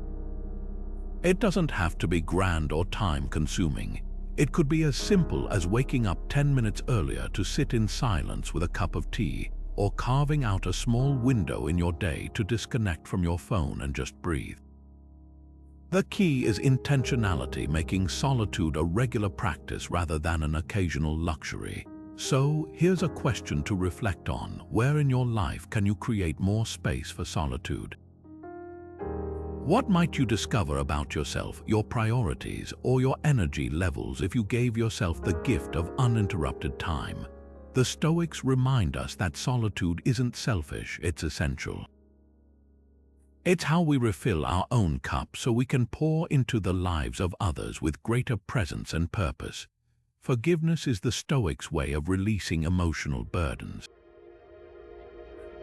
It doesn't have to be grand or time-consuming. It could be as simple as waking up 10 minutes earlier to sit in silence with a cup of tea, or carving out a small window in your day to disconnect from your phone and just breathe. The key is intentionality, making solitude a regular practice rather than an occasional luxury. So, here's a question to reflect on. Where in your life can you create more space for solitude? What might you discover about yourself, your priorities, or your energy levels if you gave yourself the gift of uninterrupted time? The Stoics remind us that solitude isn't selfish, it's essential. It's how we refill our own cup so we can pour into the lives of others with greater presence and purpose. Forgiveness is the Stoics' way of releasing emotional burdens.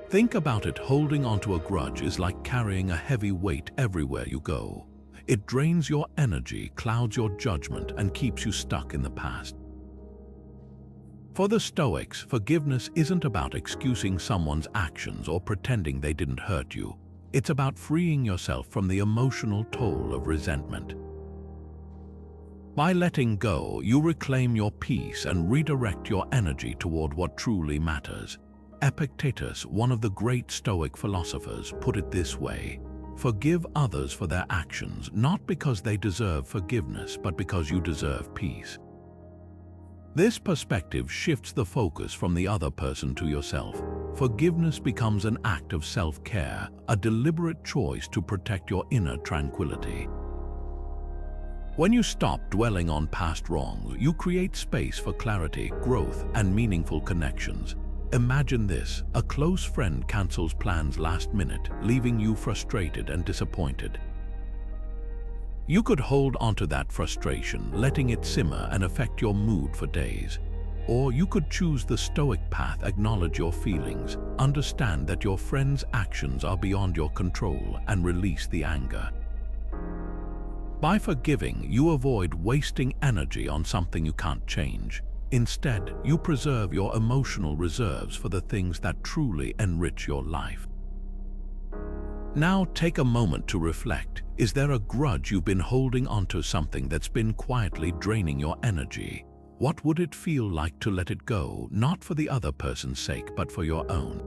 Think about it. Holding onto a grudge is like carrying a heavy weight everywhere you go. It drains your energy, clouds your judgment, and keeps you stuck in the past. For the Stoics, forgiveness isn't about excusing someone's actions or pretending they didn't hurt you. It's about freeing yourself from the emotional toll of resentment. By letting go, you reclaim your peace and redirect your energy toward what truly matters. Epictetus, one of the great Stoic philosophers, put it this way: "Forgive others for their actions, not because they deserve forgiveness, but because you deserve peace." This perspective shifts the focus from the other person to yourself. Forgiveness becomes an act of self-care, a deliberate choice to protect your inner tranquility. When you stop dwelling on past wrongs, you create space for clarity, growth, and meaningful connections. Imagine this: a close friend cancels plans last minute, leaving you frustrated and disappointed. You could hold onto that frustration, letting it simmer and affect your mood for days. Or you could choose the Stoic path: acknowledge your feelings, understand that your friend's actions are beyond your control, and release the anger. By forgiving, you avoid wasting energy on something you can't change. Instead, you preserve your emotional reserves for the things that truly enrich your life. Now take a moment to reflect. Is there a grudge you've been holding onto, something that's been quietly draining your energy? What would it feel like to let it go, not for the other person's sake, but for your own?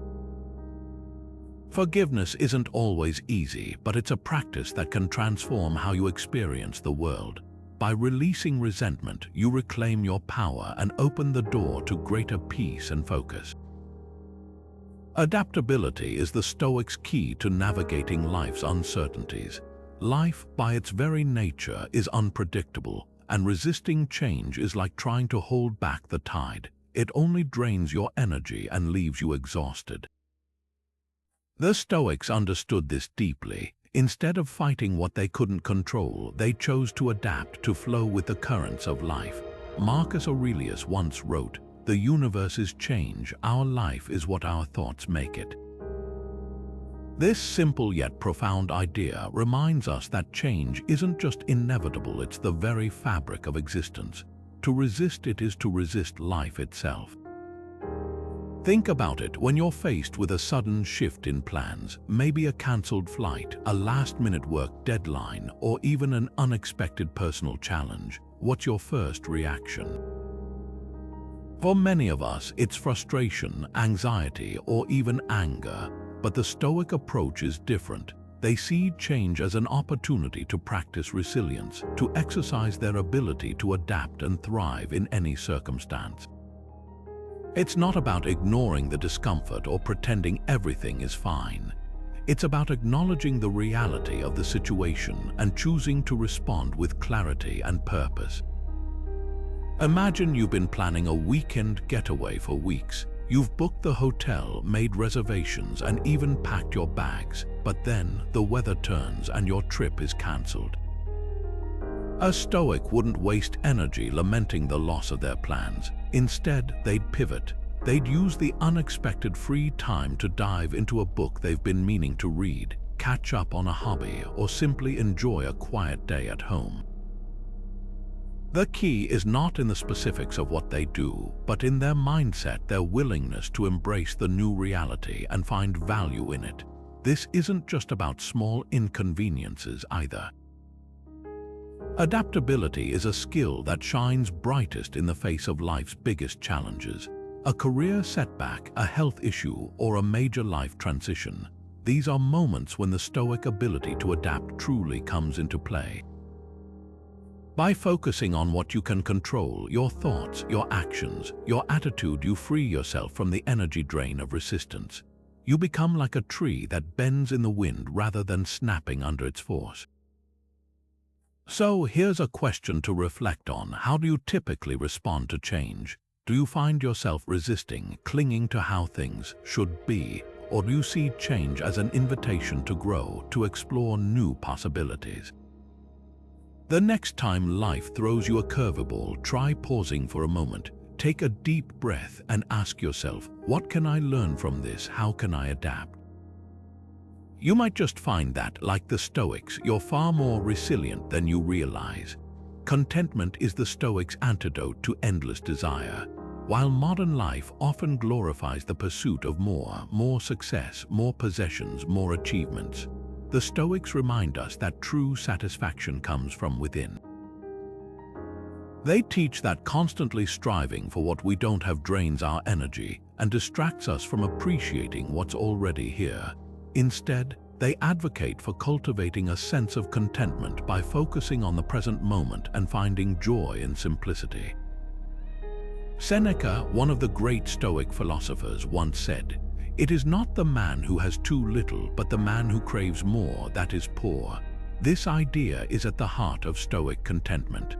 Forgiveness isn't always easy, but it's a practice that can transform how you experience the world. By releasing resentment, you reclaim your power and open the door to greater peace and focus. Adaptability is the Stoics' key to navigating life's uncertainties. Life, by its very nature, is unpredictable, and resisting change is like trying to hold back the tide. It only drains your energy and leaves you exhausted. The Stoics understood this deeply. Instead of fighting what they couldn't control, they chose to adapt, to flow with the currents of life. Marcus Aurelius once wrote, "The universe is change, our life is what our thoughts make it." This simple yet profound idea reminds us that change isn't just inevitable, it's the very fabric of existence. To resist it is to resist life itself. Think about it: when you're faced with a sudden shift in plans, maybe a cancelled flight, a last-minute work deadline, or even an unexpected personal challenge, what's your first reaction? For many of us, it's frustration, anxiety, or even anger. But the Stoic approach is different. They see change as an opportunity to practice resilience, to exercise their ability to adapt and thrive in any circumstance. It's not about ignoring the discomfort or pretending everything is fine. It's about acknowledging the reality of the situation and choosing to respond with clarity and purpose. Imagine you've been planning a weekend getaway for weeks. You've booked the hotel, made reservations, and even packed your bags, but then the weather turns and your trip is cancelled. A Stoic wouldn't waste energy lamenting the loss of their plans. Instead, they'd pivot. They'd use the unexpected free time to dive into a book they've been meaning to read, catch up on a hobby, or simply enjoy a quiet day at home. The key is not in the specifics of what they do, but in their mindset, their willingness to embrace the new reality and find value in it. This isn't just about small inconveniences either. Adaptability is a skill that shines brightest in the face of life's biggest challenges. A career setback, a health issue, or a major life transition. These are moments when the Stoic ability to adapt truly comes into play. By focusing on what you can control, your thoughts, your actions, your attitude, you free yourself from the energy drain of resistance. You become like a tree that bends in the wind rather than snapping under its force. So here's a question to reflect on. How do you typically respond to change? Do you find yourself resisting, clinging to how things should be? Or do you see change as an invitation to grow, to explore new possibilities? The next time life throws you a curveball, try pausing for a moment. Take a deep breath and ask yourself, what can I learn from this? How can I adapt? You might just find that, like the Stoics, you're far more resilient than you realize. Contentment is the Stoics' antidote to endless desire. While modern life often glorifies the pursuit of more success, more possessions, more achievements, the Stoics remind us that true satisfaction comes from within. They teach that constantly striving for what we don't have drains our energy and distracts us from appreciating what's already here. Instead, they advocate for cultivating a sense of contentment by focusing on the present moment and finding joy in simplicity. Seneca, one of the great Stoic philosophers, once said, "It is not the man who has too little, but the man who craves more that is poor." This idea is at the heart of Stoic contentment.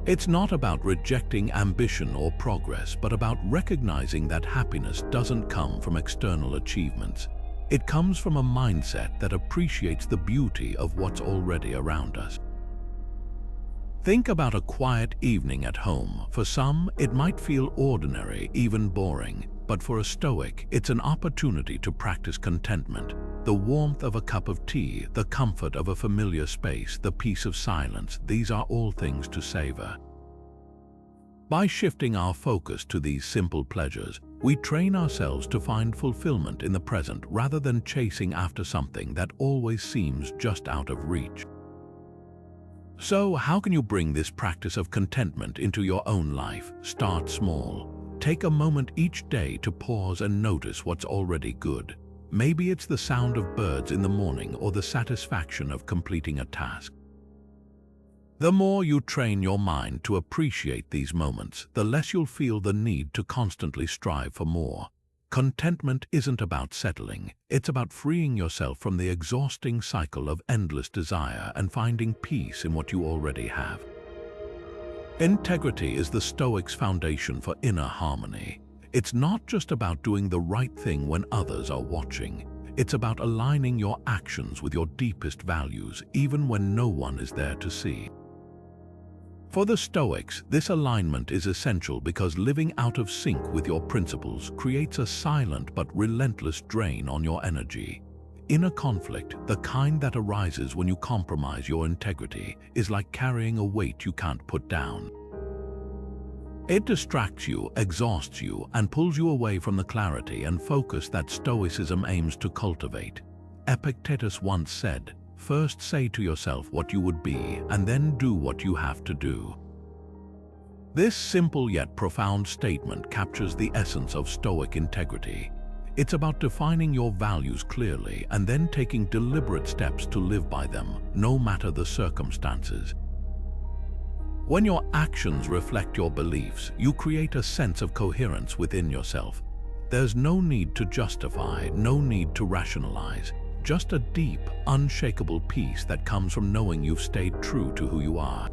It's not about rejecting ambition or progress, but about recognizing that happiness doesn't come from external achievements. It comes from a mindset that appreciates the beauty of what's already around us. Think about a quiet evening at home. For some, it might feel ordinary, even boring, but for a Stoic, it's an opportunity to practice contentment. The warmth of a cup of tea, the comfort of a familiar space, the peace of silence, these are all things to savor. By shifting our focus to these simple pleasures, we train ourselves to find fulfillment in the present rather than chasing after something that always seems just out of reach. So, how can you bring this practice of contentment into your own life? Start small. Take a moment each day to pause and notice what's already good. Maybe it's the sound of birds in the morning or the satisfaction of completing a task. The more you train your mind to appreciate these moments, the less you'll feel the need to constantly strive for more. Contentment isn't about settling, it's about freeing yourself from the exhausting cycle of endless desire and finding peace in what you already have. Integrity is the Stoics' foundation for inner harmony. It's not just about doing the right thing when others are watching. It's about aligning your actions with your deepest values, even when no one is there to see. For the Stoics, this alignment is essential because living out of sync with your principles creates a silent but relentless drain on your energy. Inner conflict, the kind that arises when you compromise your integrity, is like carrying a weight you can't put down. It distracts you, exhausts you, and pulls you away from the clarity and focus that Stoicism aims to cultivate. Epictetus once said, "First say to yourself what you would be, and then do what you have to do." This simple yet profound statement captures the essence of Stoic integrity. It's about defining your values clearly and then taking deliberate steps to live by them, no matter the circumstances. When your actions reflect your beliefs, you create a sense of coherence within yourself. There's no need to justify, no need to rationalize, just a deep, unshakable peace that comes from knowing you've stayed true to who you are.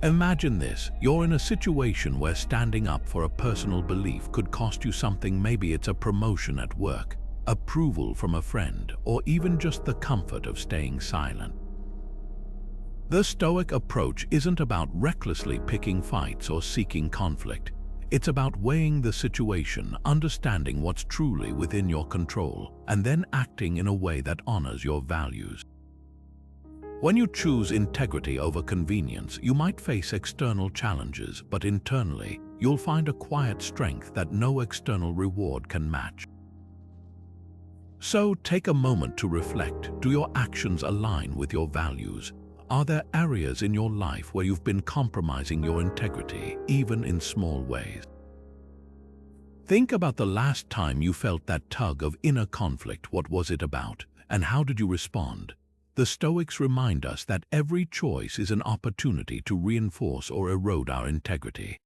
Imagine this, you're in a situation where standing up for a personal belief could cost you something. Maybe it's a promotion at work, approval from a friend, or even just the comfort of staying silent. The Stoic approach isn't about recklessly picking fights or seeking conflict. It's about weighing the situation, understanding what's truly within your control, and then acting in a way that honors your values. When you choose integrity over convenience, you might face external challenges, but internally, you'll find a quiet strength that no external reward can match. So take a moment to reflect. Do your actions align with your values? Are there areas in your life where you've been compromising your integrity, even in small ways? Think about the last time you felt that tug of inner conflict. What was it about, and how did you respond? The Stoics remind us that every choice is an opportunity to reinforce or erode our integrity.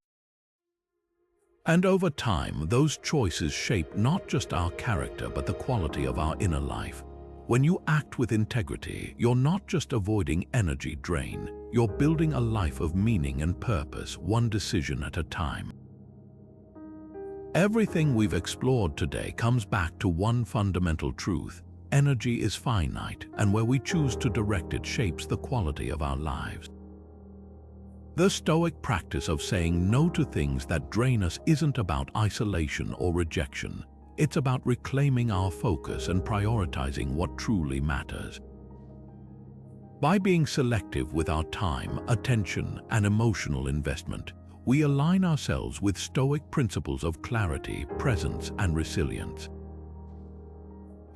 And over time, those choices shape not just our character but the quality of our inner life. When you act with integrity, you're not just avoiding energy drain, you're building a life of meaning and purpose, one decision at a time. Everything we've explored today comes back to one fundamental truth: energy is finite, and where we choose to direct it shapes the quality of our lives. The Stoic practice of saying no to things that drain us isn't about isolation or rejection. It's about reclaiming our focus and prioritizing what truly matters. By being selective with our time, attention, and emotional investment, we align ourselves with Stoic principles of clarity, presence, and resilience.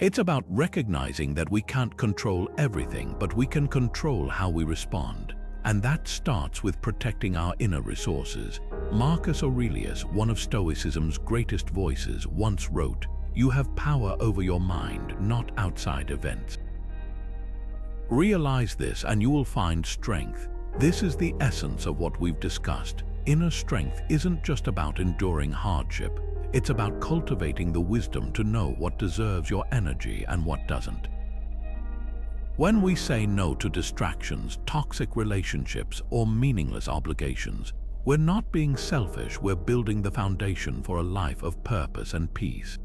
It's about recognizing that we can't control everything, but we can control how we respond. And that starts with protecting our inner resources. Marcus Aurelius, one of Stoicism's greatest voices, once wrote, "You have power over your mind, not outside events." Realize this and you will find strength. This is the essence of what we've discussed. Inner strength isn't just about enduring hardship. It's about cultivating the wisdom to know what deserves your energy and what doesn't. When we say no to distractions, toxic relationships, or meaningless obligations, we're not being selfish, we're building the foundation for a life of purpose and peace.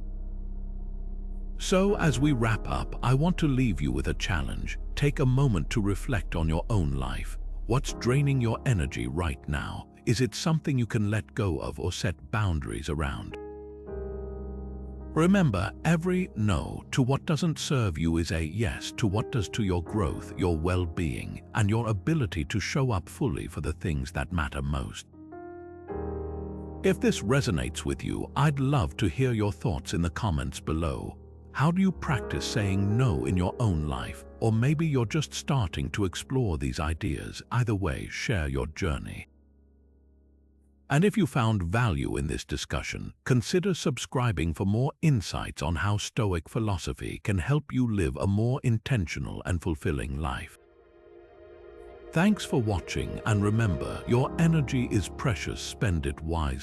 So, as we wrap up, I want to leave you with a challenge. Take a moment to reflect on your own life. What's draining your energy right now? Is it something you can let go of or set boundaries around? Remember, every no to what doesn't serve you is a yes to what does to your growth, your well-being, and your ability to show up fully for the things that matter most. If this resonates with you, I'd love to hear your thoughts in the comments below. How do you practice saying no in your own life? Or maybe you're just starting to explore these ideas. Either way, share your journey. And if you found value in this discussion, consider subscribing for more insights on how Stoic philosophy can help you live a more intentional and fulfilling life. Thanks for watching, and remember, your energy is precious, spend it wisely.